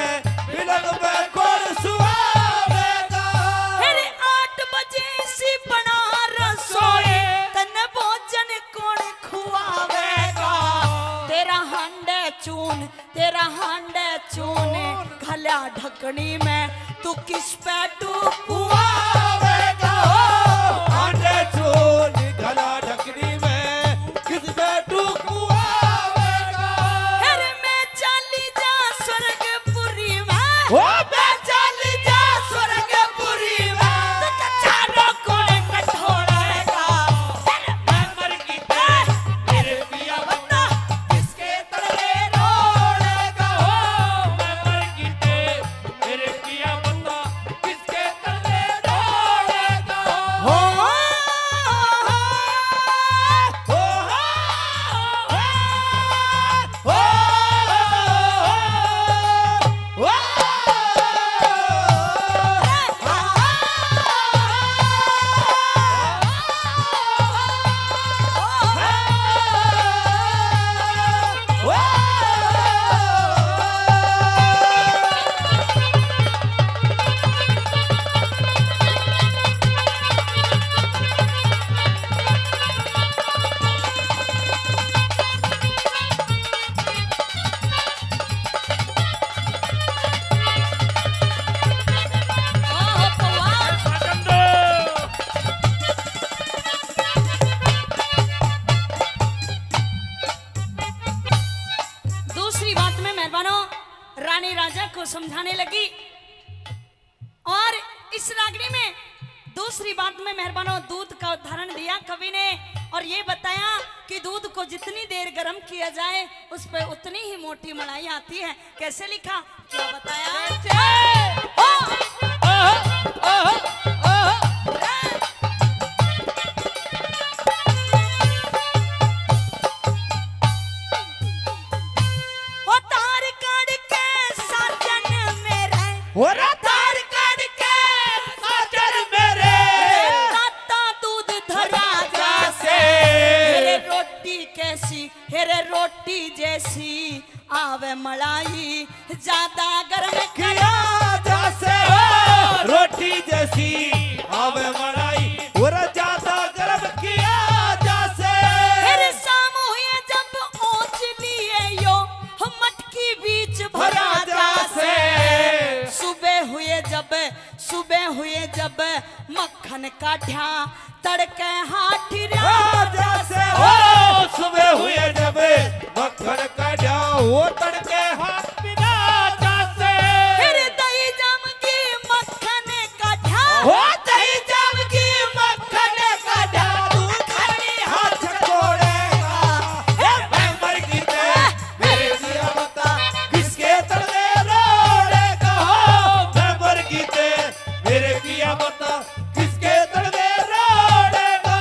पिलंग पे कौन सुआवेगा। फिर 8 बजे सी बना रसोई तन भोजन कौन खुआवेगा। तेरा हांडे चून घल्या ढकनी में तू किस पे डूबावेगा हो, हांडे चून घला ढकनी में किस पे डूबावेगा। फिर मैं चली जा स्वर्गपुरी में, ओ मैं चली जा स्वर्गपुरी में, तो चारों कोण कठोरेगा। मैं मर गई ते मेरे पिया बता किसके तलवे रोड़ेगा हो। मैं मर गई ते मेरे पिया बता किसके तलवे रोड़ेगा हो। दूसरी बात में मेहरबानों रानी राजा को समझाने लगी, और इस रागनी में दूसरी बात में मेहरबानों दूध का उदाहरण दिया कवि ने, और ये बताया कि दूध को जितनी देर गर्म किया जाए उस पर उतनी ही मोटी मलाई आती है। कैसे लिखा, क्या बताया? ओ तार काट के साजन मेरे, तार काट के साजन मेरे हेरे रोटी जैसी आवे मलाई ज्यादा गर्म किया जैसे रोटी जैसी आवे मलाई और ज्यादा गर्म किया जैसे हेरे शाम हुए जब ओंच लिए यो मटकी बीच भरा जैसे सुबह हुए जब मक्खन काढ़ा तड़के हाथी जैसे सुबह हुए जब मक्खन काढ़ा वो तड़के हाथ बिना जैसे फिर दही जम की मक्खन काढ़ा वो दही जम की मक्खन काढ़ा तू खाली हाथ छोड़ेगा मैं मर गई ते मेरे दिया बता किसके तड़वे रोड़ेगा मैं मर गई ते मेरे दिया बता किसके तड़वे रोड़ेगा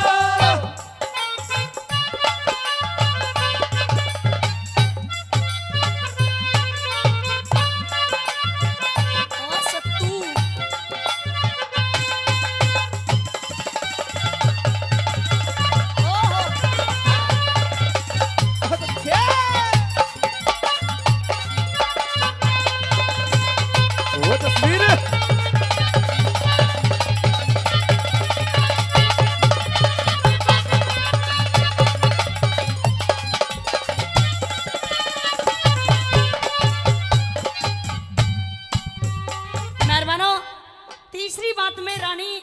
और सत्तू वो तस्वीर मेहरबानो तीसरी बात में रानी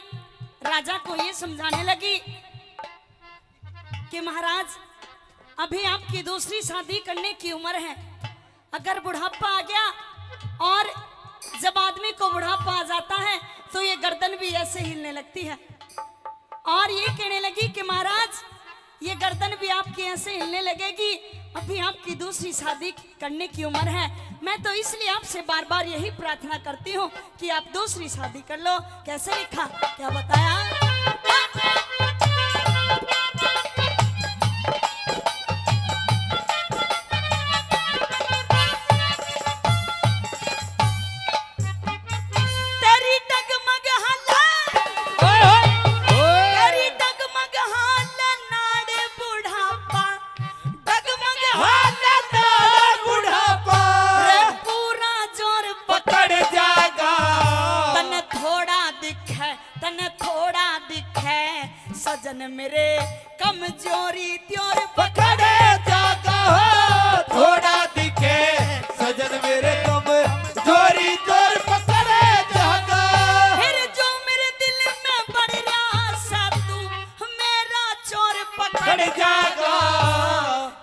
राजा को ये समझाने लगी कि महाराज अभी आपकी दूसरी शादी करने की उम्र है। अगर बुढ़ापा आ गया और जब आदमी को बुढ़ापा आ जाता है तो ये गर्दन भी ऐसे हिलने लगती है। और ये कहने लगी कि महाराज ये गर्दन भी आपकी ऐसे हिलने लगेगी, अभी आपकी दूसरी शादी करने की उम्र है। मैं तो इसलिए आपसे बार बार यही प्रार्थना करती हूँ कि आप दूसरी शादी कर लो। कैसे लिखा, क्या बताया? तेरी डगमग तेरी डगमग नाड़े बुढ़ापा डगमग बुढ़ापा रे पूरा जोर पकड़ जाएगा तन थोड़ा दिखे सजन मेरे कमजोरी त्योर पकड़े जागा थोड़ा दिखे सजन मेरे कम जोरी जोर पकड़े जागा फिर जो मेरे दिल में बढ़ रहा सा तू मेरा चोर पकड़ पकड़ जागा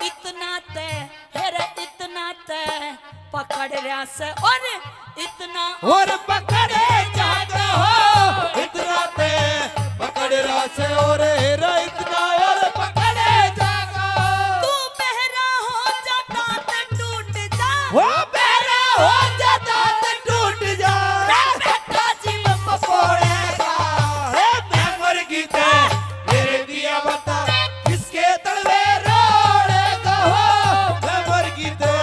इतना तय पकड़ रहा से और इतना और पकड़े जागा हो इतना ते पकड़ रहा से और हेरा इतना और पकड़े जागा तू बहरा हो जाता तो टूट जा वो बहरा हो जाता तो टूट जा बैठा जी पकोड़ेगा मैं मर गई ते मेरे दिया बता किसके तलवे रोड़ेगा हो मैं मर गई ते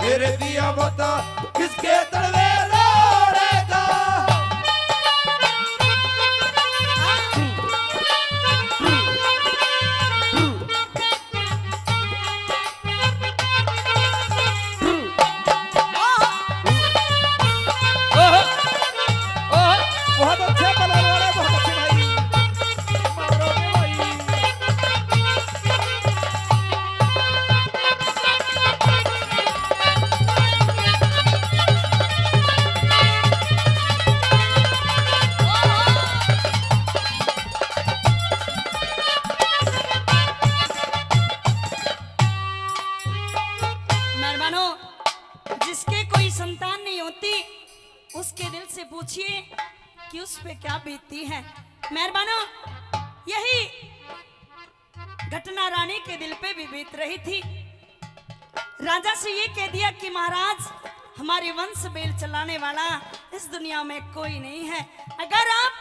मेरे दिया बता किसके तलवे रोड़ेगा बहुत अच्छे पलवान वाले बहुत अच्छे भाई मारोगे भाई मेहरबानो जिसके कोई संतान नहीं होती उसके दिल से पूछिए कि उस पे क्या बीतती है। मेहरबानो यही घटना रानी के दिल पे भी बीत रही थी। राजा से ये कह दिया कि महाराज हमारी वंश बेल चलाने वाला इस दुनिया में कोई नहीं है। अगर आप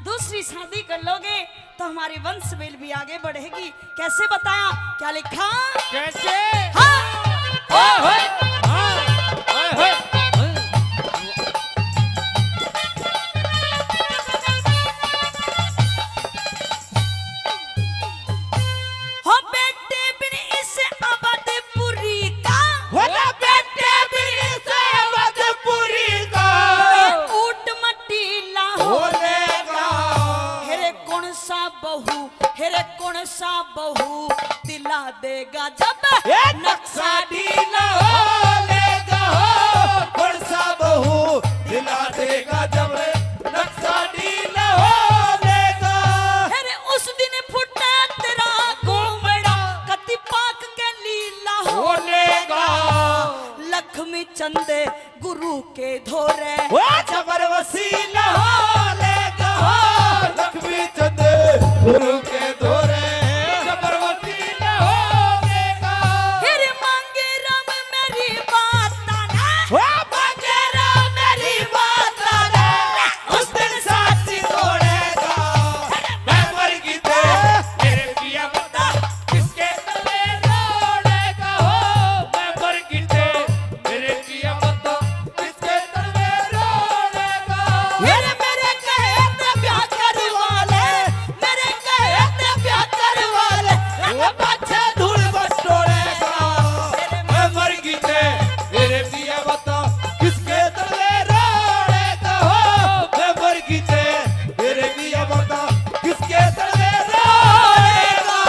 दूसरी शादी कर लोगे तो हमारी वंश बेल भी आगे बढ़ेगी। कैसे बताया, क्या लिखा? कैसे? हाँ हो बेटे बिन इस अवध कौन सा बहू हेरे कौन सा बहू दिला देगा जब नक्शा ढीला हो लेगा हो कौन सा बहू दिला देगा जब नक्शा ढीला हो लेगा। हेरे उस दिन फुटे तेरा घूमड़ा कति पाक के लीला हो लेगा लक्ष्मी चंदे गुरु के धोरे वो जबर वसीला हो लेगा हो लक्ष्मी चंद गुरु के धोरे जबर वसीला हो लेगा। हेरे मांगे राम मेरी बात ना वो मांगे राम मेरी बात ना उस दिन साथी तोड़ेगा मैं मर गई ते मेरे पिया बता किसके तले रोड़ेगा हो मैं मर गिटे मेरे पिया बता किसके तले रोड़ेगा। मेरे मेरे कहे ते प्यार कर वाले मेरे कहे ते प्यार कर वाले वो पाछे धूल बटोरेगा मैं मर गई ते मेरे पिया बता किसके तले रोड़ेगा हो मैं मर गई ते मेरे पिया बता किसके तले रोड़ेगा।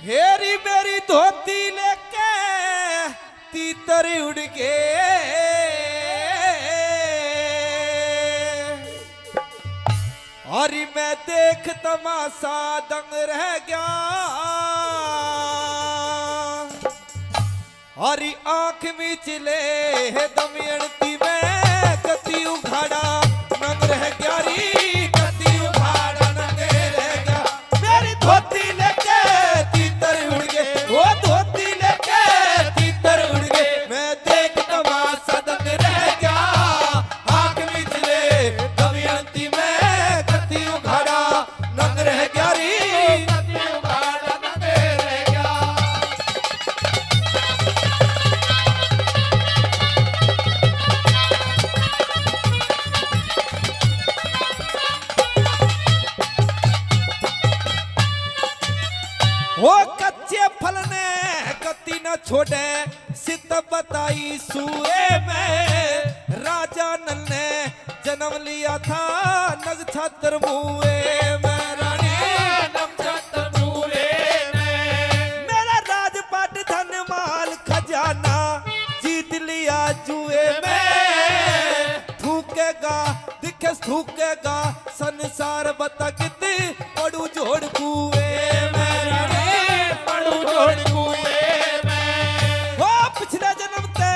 हेरी मेरी धोती लेके तीतर उड़ के और मैं देख तमाशा दंग रह गया और आंख में चिले दमयंती में कति उखाड़ा नंग रह गया री कति उखाड़ा नंग रह गया। मेरी धोती लेके तीतर उड़ गए वो धोती लेके तीतर उड़ गए मैं देख तमाशा दंग रह गया आंख में चिले दमयंती में कति उखाड़ा नंग रह गया री कति उखाड़ा नंग रह गया। वो कच्चे फल ने गति न छोड़े सिद्ध बताई सुए में राजा नल ने जन्म लिया था नक्षत्र मुए में रानी नक्षत्र मुए में मेरा राजपाट धन माल खजाना जीत लिया जुए में थूकेगा दिखे थूकेगा संसार बता कितनी पड़ू जोड़ कुए में रानी पड़ू जोड़ कुए में। वो पिछले जन्म ते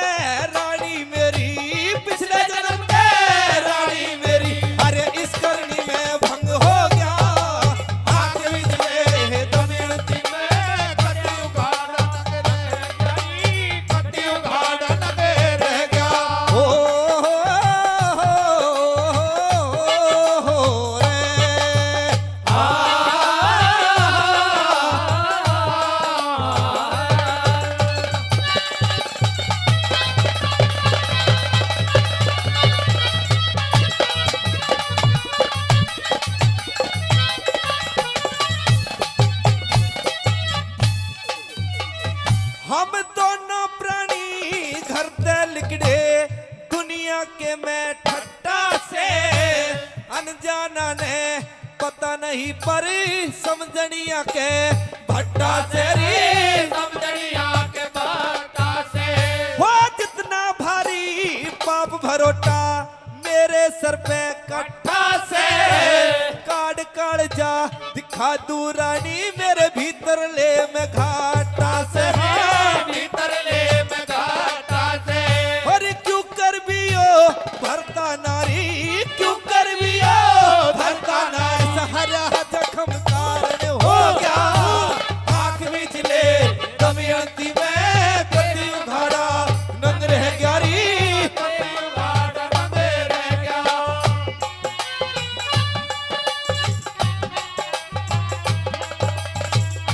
रानी मेरी पिछले जन्म ते रानी मेरी अरे इस करनी में भंग हो गया आंख विजले दमयंती में कटी उखाड़ा नग रह गई कटी उखाड़ा नग रह गया। ओ रे हम दोनों प्राणी घर दे लिकड़े दुनिया के मैं ठट्टा से अनजाना ने पता नहीं पर समझनिया के भट्टा से रे समझनिया के भट्टा से वो जितना भारी पाप भरोटा मेरे सर पे कट्ठा से काट काट जा दिखा दू रानी मेरे भीतर ले मैं घाटा से भीतर ले मैं घाटा से और क्यों कर भी हो भरता नारी क्यों कर भी हो भरता नारी सहारा जखम कारण हो गया आंख में चिले दमयंती में कति उखाड़ा नंग रह गया री कति उखाड़ा नंग रह गया।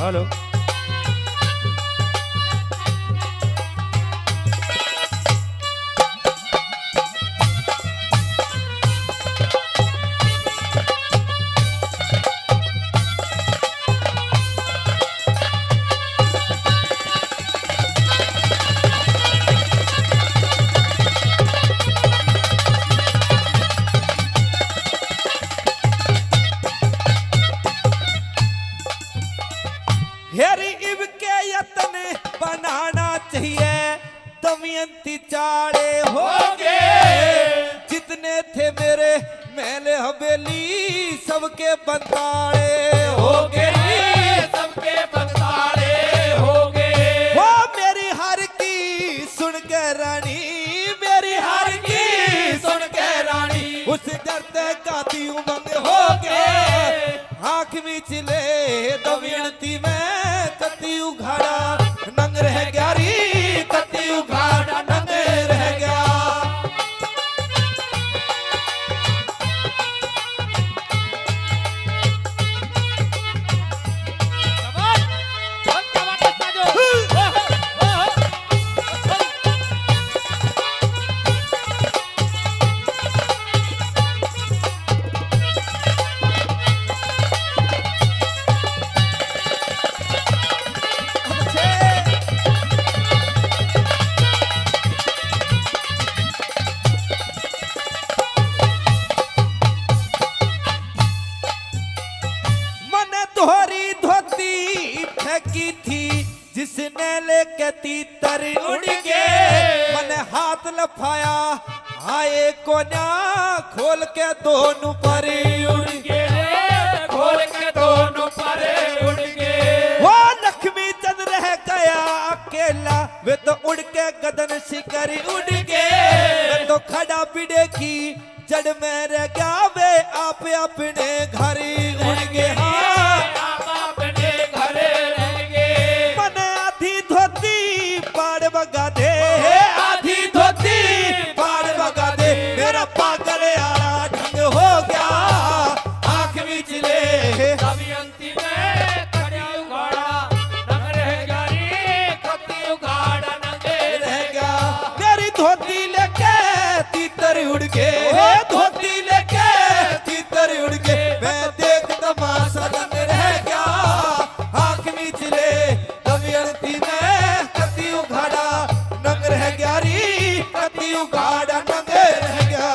हेलो हेरी इब के यत्न बनाना चाहिए, दमयंती चाड़े हो गए। जितने थे मेरे महल हवेली सबके बंताड़े हो गए, सबके बंताड़े हो गए। वो मेरी हार की सुन के रानी, मेरी हार की सुन के रानी, उस डरते गाती उमंग हो गए। आंख में चिले दमयंती में कति उघाड़ा नंग रह गया री, कति उघाड़ा नंग रह गया। की थी जिसने लेके तीतर उड़ गए। मैंने हाथ लफाया आए कोन्या खोल के दोनों पर उड़ गए, खोल के दोनों पर उड़ गए। वो लक्ष्मी चंद रह गया अकेला, वे तो उड़ के गगन शिखर उड़ गए। मैं तो खड़ा पिड़े की जड़ में रह गया, वे आप अपने घर उड़ गए। बगा दे आधी धोती पार बगा दे, मेरा पागल आला ढंग हो गया। आंख में चिले दमयंती में कटी उघाड़ा नंग रह गया रे, कटी उघाड़ा नंग रह गया। मेरी धोती लेके तीतर उड़ गए, धोती लेके तीतर उड़ गए। मैं देख तमाशा नंग रह गया। आंख में चिले दमयंती में कति उघाड़ा नंग रह गया री, कति उघाड़ा नंग रह गया।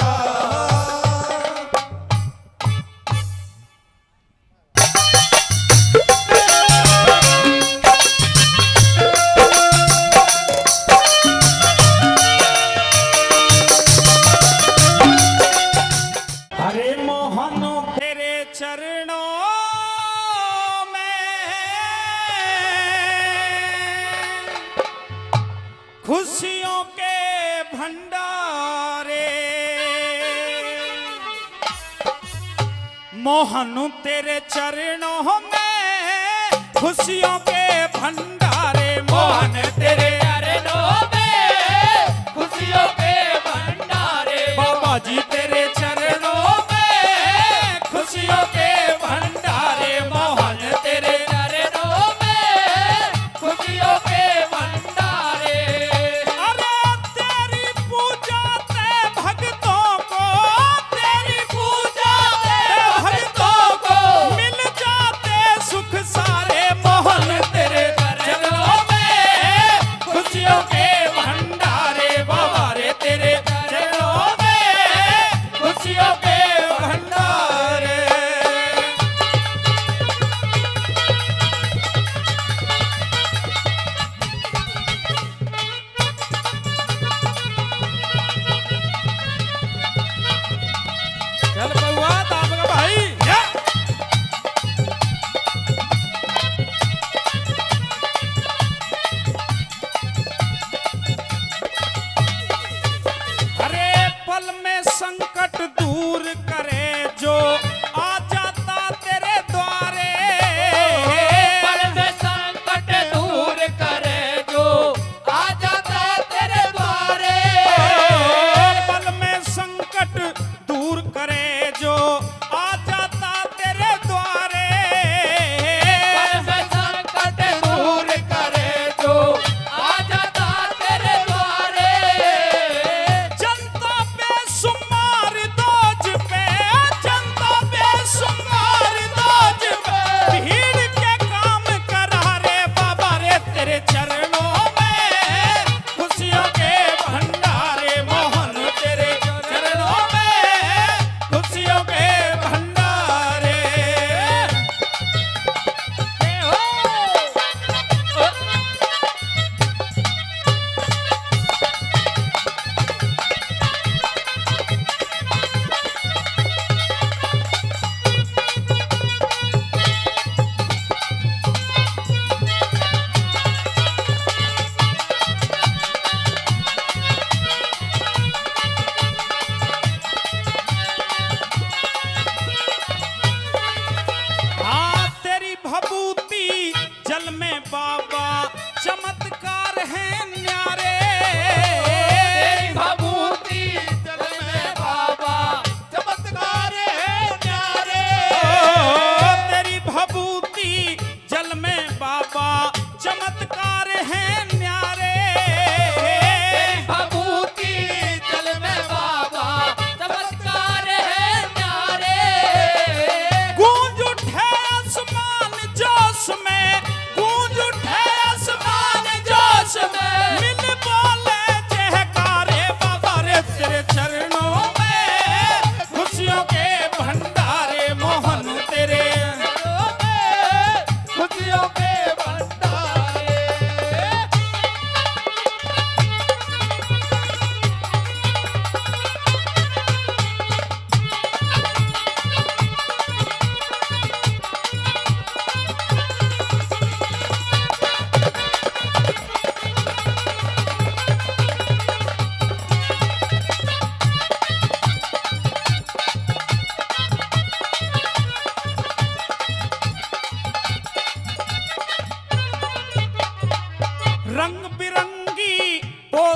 हरे मोहन तेरे चरणों में खुशियों के भंडारे, मोहन तेरे चरणों में खुशियों के भंडारे, मोहन तेरे चरणों में खुशियों के भंडारे। बाबा जी तेरे चरणों में खुशियों के भंडारे, मोहन तेरे चरणों में खुशियों के भंडारे। अरे तेरी पूजा ते भक्तों को, तेरी पूजा ते भक्तों को मिल जाते सुख सारे, मोहन तेरे चरणों में खुशियों के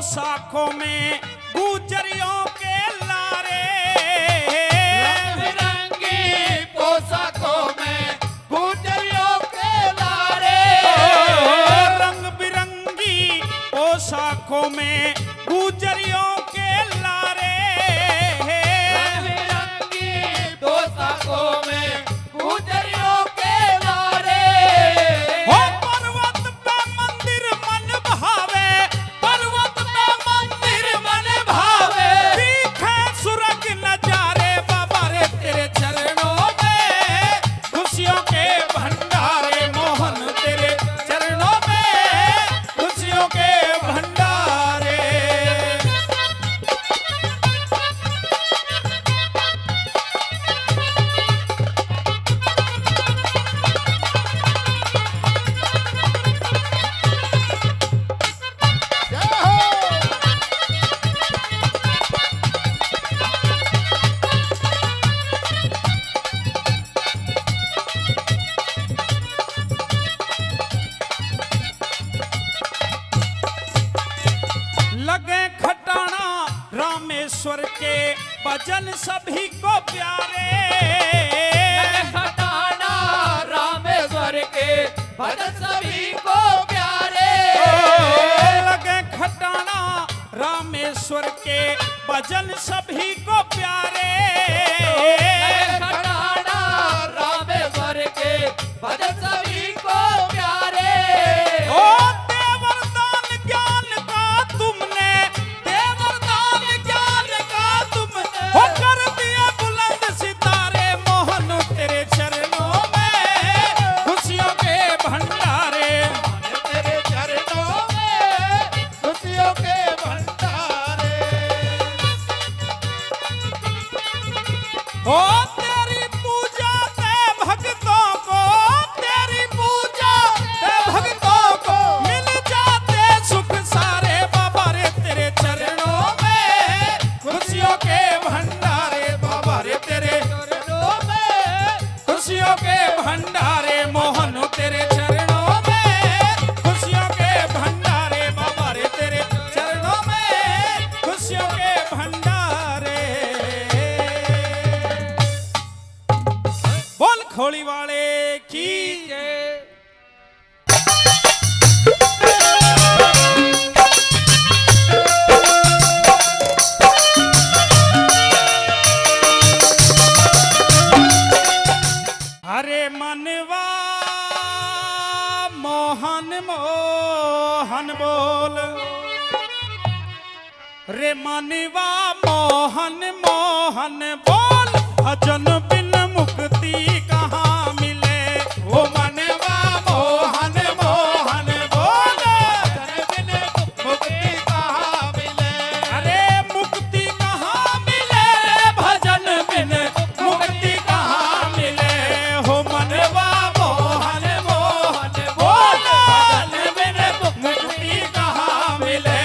पोशाकों में गुजरियों के लारे, रंग बिरंगी पोशाकों में गुजरियों के लारे, रंग बिरंगी पोशाकों में गुजरियों के लारे, रंग बिरंगी पोशाकों में गुजरियों के लारे। हो पर्वत पे मंदिर मन भावे, पर्वत पे मंदिर मन भावे, दिखे सुरग नजारे बाबा रे तेरे चरणों में खुशियों के भंडारे, मोहन तेरे चरणों में खुशियों के भंडारे। जय हो। लगे खटाना रामेश्वर के भजन सभी को प्यारे, खटाना रामेश्वर के भजन सभी को प्यारे, लगे खटाना रामेश्वर के भजन सभी को प्यारे, खटाना रामेश्वर के भजन सभी को प्यारे। ओ देवरदान ज्ञान का तुमने, देवरदान ज्ञान का तुमने हो कर दिए बुलंद सितारे, मोहन तेरे चरणों में खुशियों के भंडारे, तेरे चरणों में खुशियों के भंडारे। ओ तेरी पूजा ते भक्तों को, तेरी पूजा ते भक्तों को मिल जाते सुख सारे, बाबा रे तेरे चरणों में खुशियों के भंडारे, बाबा रे तेरे चरणों में खुशियों के भंडारे, मोहन तेरे चरणों में खुशियों के भंडारे, बाबा रे तेरे चरणों में खुशियों के भंडारे। बोल खोली वाले की जय। अरे मनवा मोहन मोहन बोल, रे मनवा मोहन मोहन बोल, भजन बिन मुक्ति कहाँ मिले, ओ मनवा मोहन मोहन बोल, भजन बिन मुक्ति कहाँ मिले। अरे मुक्ति कहाँ मिले, भजन बिन मुक्ति कहाँ मिले, हो मनवा मोहन मोहन बोल, भजन बिन मुक्ति कहाँ मिले।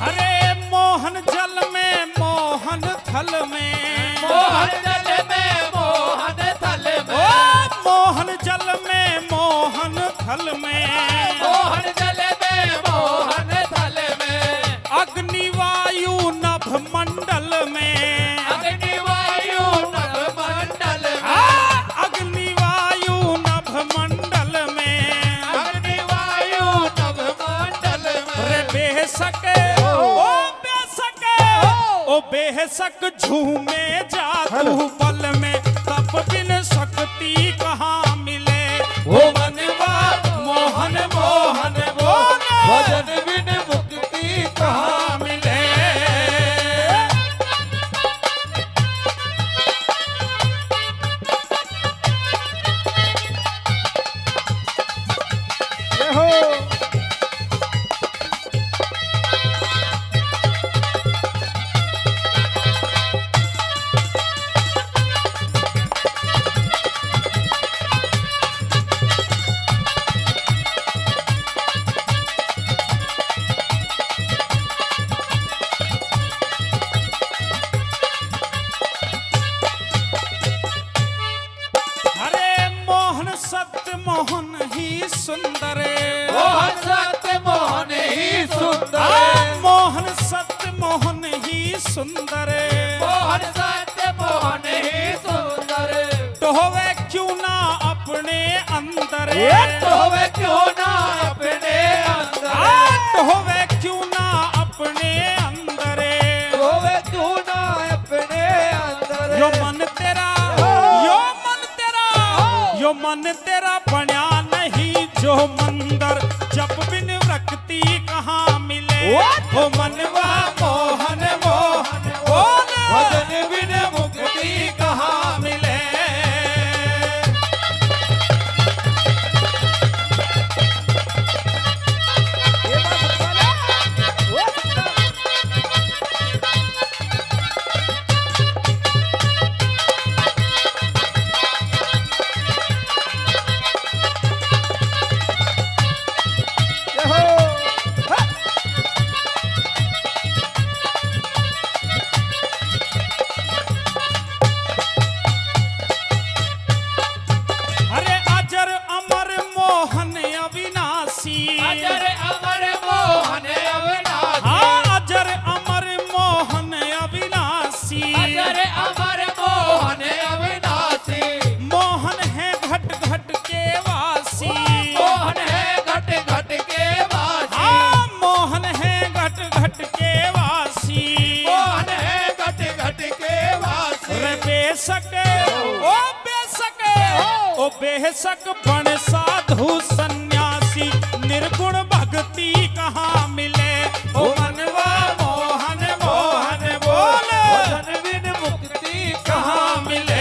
अरे मोहन जल में मोहन थल में, मोहन जल में मोहन थल ओ में, मोहन जल में मोहन थल में, मोहन जल में मोहन थल में, अग्नि वायु नभ मंडल में, अग्नि वायु नभ मंडल आ, में, अग्नि वायु नभ मंडल में, अग्नि वायु नभ मंडल रे में। बेशक ओ बेशक झूमे जा तू पल में, तप बिन शक्ति कहाँ मिले, ओ मनवा मोहन मोहन बोल, भजन बिन मुक्ति कहाँ मिले। सुंदर मोहन सत्य मोहन ही सुंदर मोहन सत्य मोहन ही सुंदर मोहन सत्य मोहन ही सुंदर टोहवे क्यों ना अपने अंदर टोहवे क्यों ना अपने अंदर टोहवे क्यों ना अपने अंदर टोहवे क्यों ना अपने अंदर यो मन तेरा बन्या नहीं जो मंदिर जब बिन रखती कहाँ मिले ओ मनवा मोहन मोहन बोल भजन बिन मुक्ति कहाँ मिले अरे अजर अमर मोहन अविनाशी अजर अमर मोहन अविनाशी हाँ अजर अमर मोहन अविनाशी अजर अमर मोहन अविनाशी मोहन है घट घट के वासी मोहन है घट घट के वासी हाँ मोहन है घट घट के वासी मोहन है घट घट के वासी रे बेशक ओ बेशक बन साधु सन्यासी निर्गुण भक्ति कहाँ मिले ओ मनवा मोहन मोहन बोल भजन बिन मुक्ति कहाँ मिले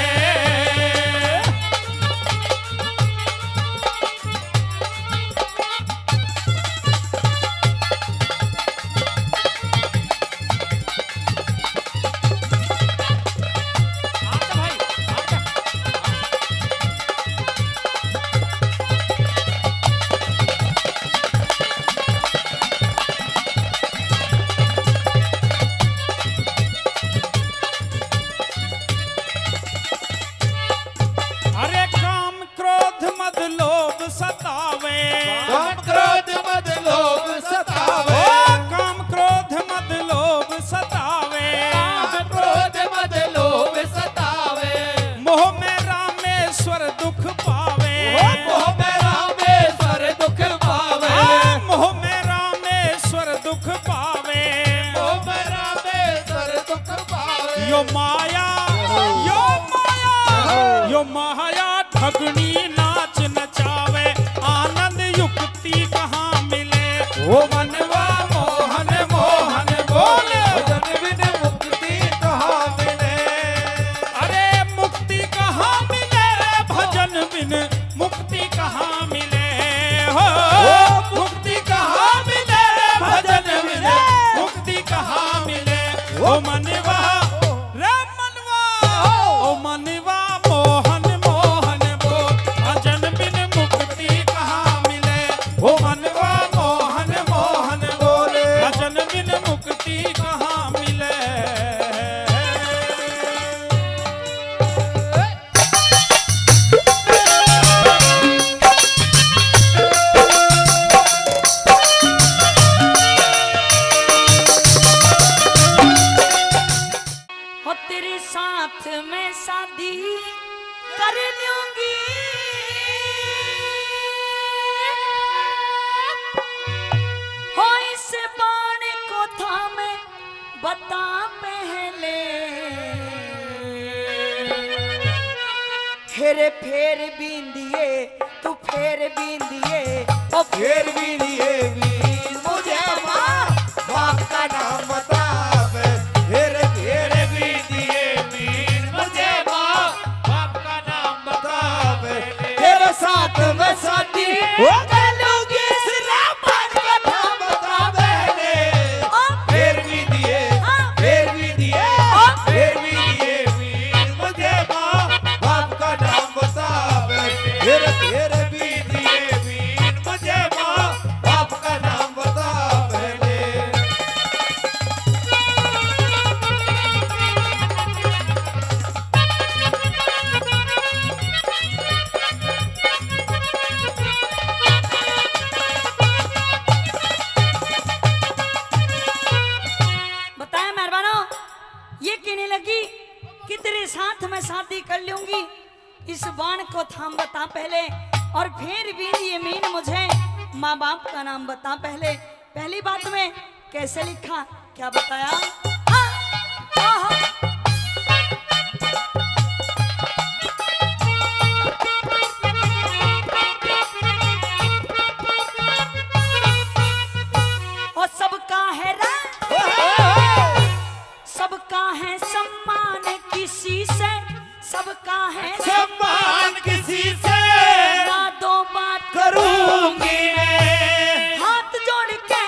अरे काम क्रोध मद लोभ सतावे काम क्रोध मद लोभ सतावे काम क्रोध मद लोभ सतावे काम क्रोध मद लोभ सतावे मोह में रामेश्वर दुख पावे मोह में रामेश्वर दुख पावे मोह में रामेश्वर दुख पावे मोह में रामेश्वर दुख पावे यो माया ठगनी नाच नचावे आनंद युक्ति कहाँ मिले ओ मनवा मोहन मोहन बोले भजन बिन मुक्ति कहाँ मिले अरे मुक्ति कहाँ मिले भजन बिन मुक्ति कहाँ मिले हो मुक्ति कहाँ मिले भजन बिन मुक्ति कहाँ मिले ओ मनवा रे मनवा ओ मनवा मोहन मोहन बोल भजन बिन मुक्ति कहाँ मिले ओ मनवा मोहन मोहन बोल भजन बिन मुक्ति कहाँ मिले हो तेरे साथ मैं शादी कर लूंगी हो इस बाण को थामे बता पहले फेर बिंदिए तू फेर बिंदिए ओ फिर भी लिए वीर मुझे माँ बाप का नाम बतावे फिर भी दिए वीर मुझे माँ बाप का नाम बतावे तेरे साथ मैं शादी कर लूंगी इस रावण का नाम बतावे फिर भी दिए वीर मुझे माँ बाप का नाम बतावे फिर भी दिए वीर मुझे माँ इस बाण को थाम बता पहले, और फिर भी ये मीन मुझे माँ बाप का नाम बता पहले। पहली बात में कैसे लिखा, क्या बताया? हाँ, हाँ, और सबका है रंग, सबका है सम्मान किसी से, सबका है सम्मान किसी से ना दो बात करूंगी मैं, हाथ जोड़ के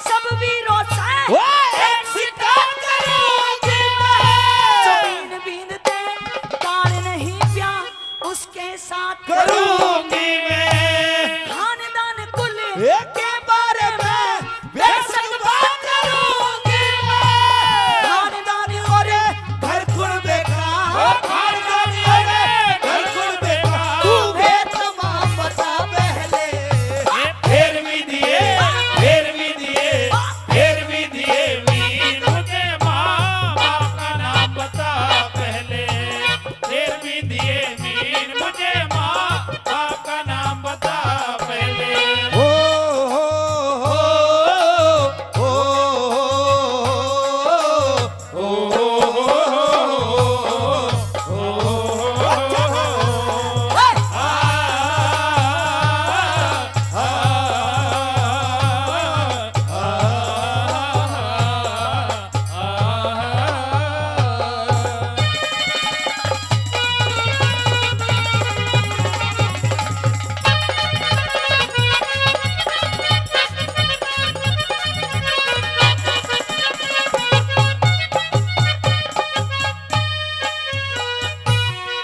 सब वीरों से एक शिकार करूंगी मैं, जमीन बीन दे तार नहीं प्यार उसके साथ करूंगी मैं, खानदान कुल एक के बारे में बेशक बात करूंगी मैं, खानदानी और घर खुल बेकार, खानदानी और घर खुल बेकार, तू भी तमाम बता पहले, फिर भी दिए मीन मुझे माँ बाप का नाम बता पहले, फिर भी दिए मीन मुझे माँ बाप का नाम बता पहले।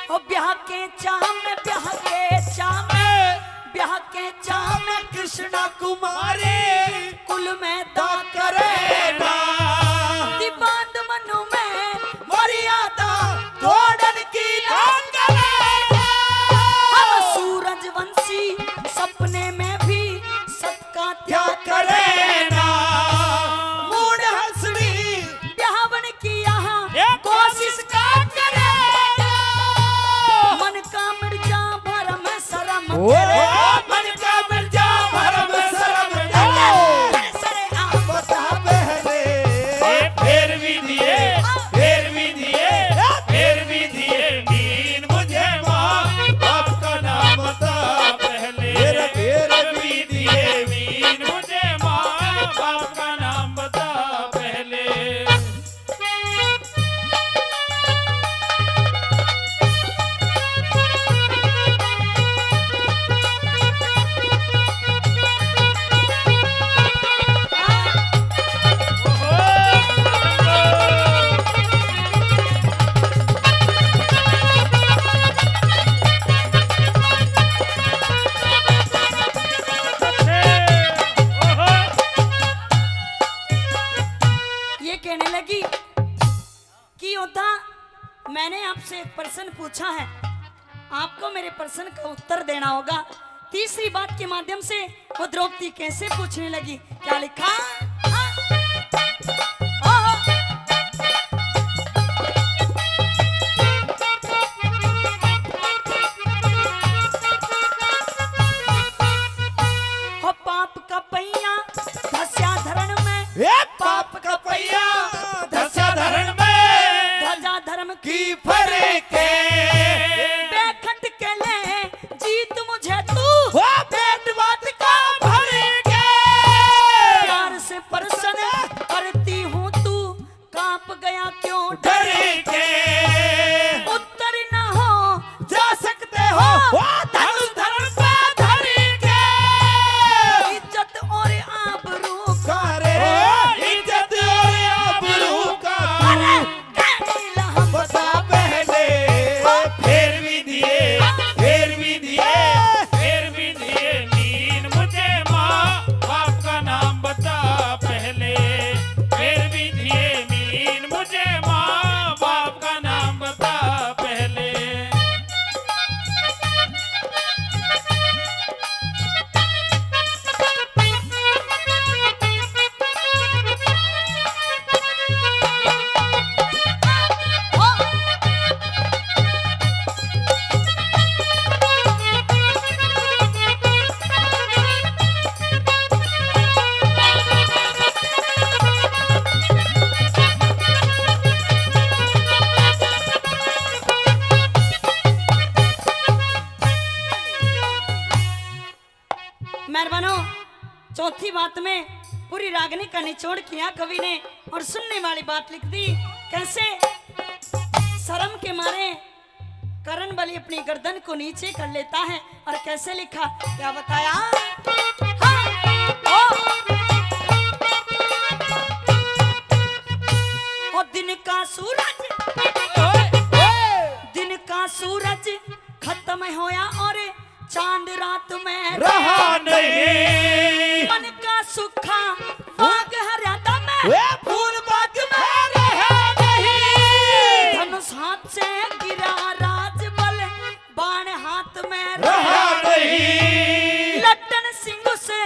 ओ ब्याह के चाह में, ब्याह के चाह में, ब्याह के चाह में कृष्णा कुमारी कुल में दा करे ना, दीवान मनु में मर्यादा तोड़न की ना करे ना, हम सूरज वंशी सपने में भी सबका क्या त्याग करे ना, मूड हंसनी ब्याहवन की यहाँ कोशिश का करे ना, मन का मिर्जा भरम शरम ओरे मन का मिर्जा भरम शरम करे, सरे आम बता पहले, फिर भी दिए मीन मुझे माँ बाप का नाम बता पहले, फिर भी दिए मीन मुझे माँ बाप का नाम बता पहले। ये कहने लगी कि योद्धा, मैंने आपसे एक प्रश्न पूछा है, आपको मेरे प्रश्न का उत्तर देना होगा। तीसरी बात के माध्यम से वो द्रौपदी कैसे पूछने लगी, क्या लिखा? हाँ? ओहो! हो पाप का पहिया धस्या धरण में, पाप का पहिया दशा धरण में ध्वजा धर्म की की फर्क बेखट के ले जीत मुझे तू, पेट बात का भर के प्यार से प्रश्न करती हूँ चौथी बात में पूरी रागनी का निचोड़ किया कवि ने और सुनने वाली बात लिख दी। कैसे? शर्म के मारे करण बलि अपनी गर्दन को नीचे कर लेता है और कैसे लिखा, क्या बताया? हाँ, ओ दिन का सूरज खत्म होया और चांद रात में रहा नहीं, मन का सुखा बाग हरा दम वे फूल बाग में रहा नहीं, धनुष हाथ से गिरा राजबल बाण हाथ में रहा नहीं, लट्टन सिंह से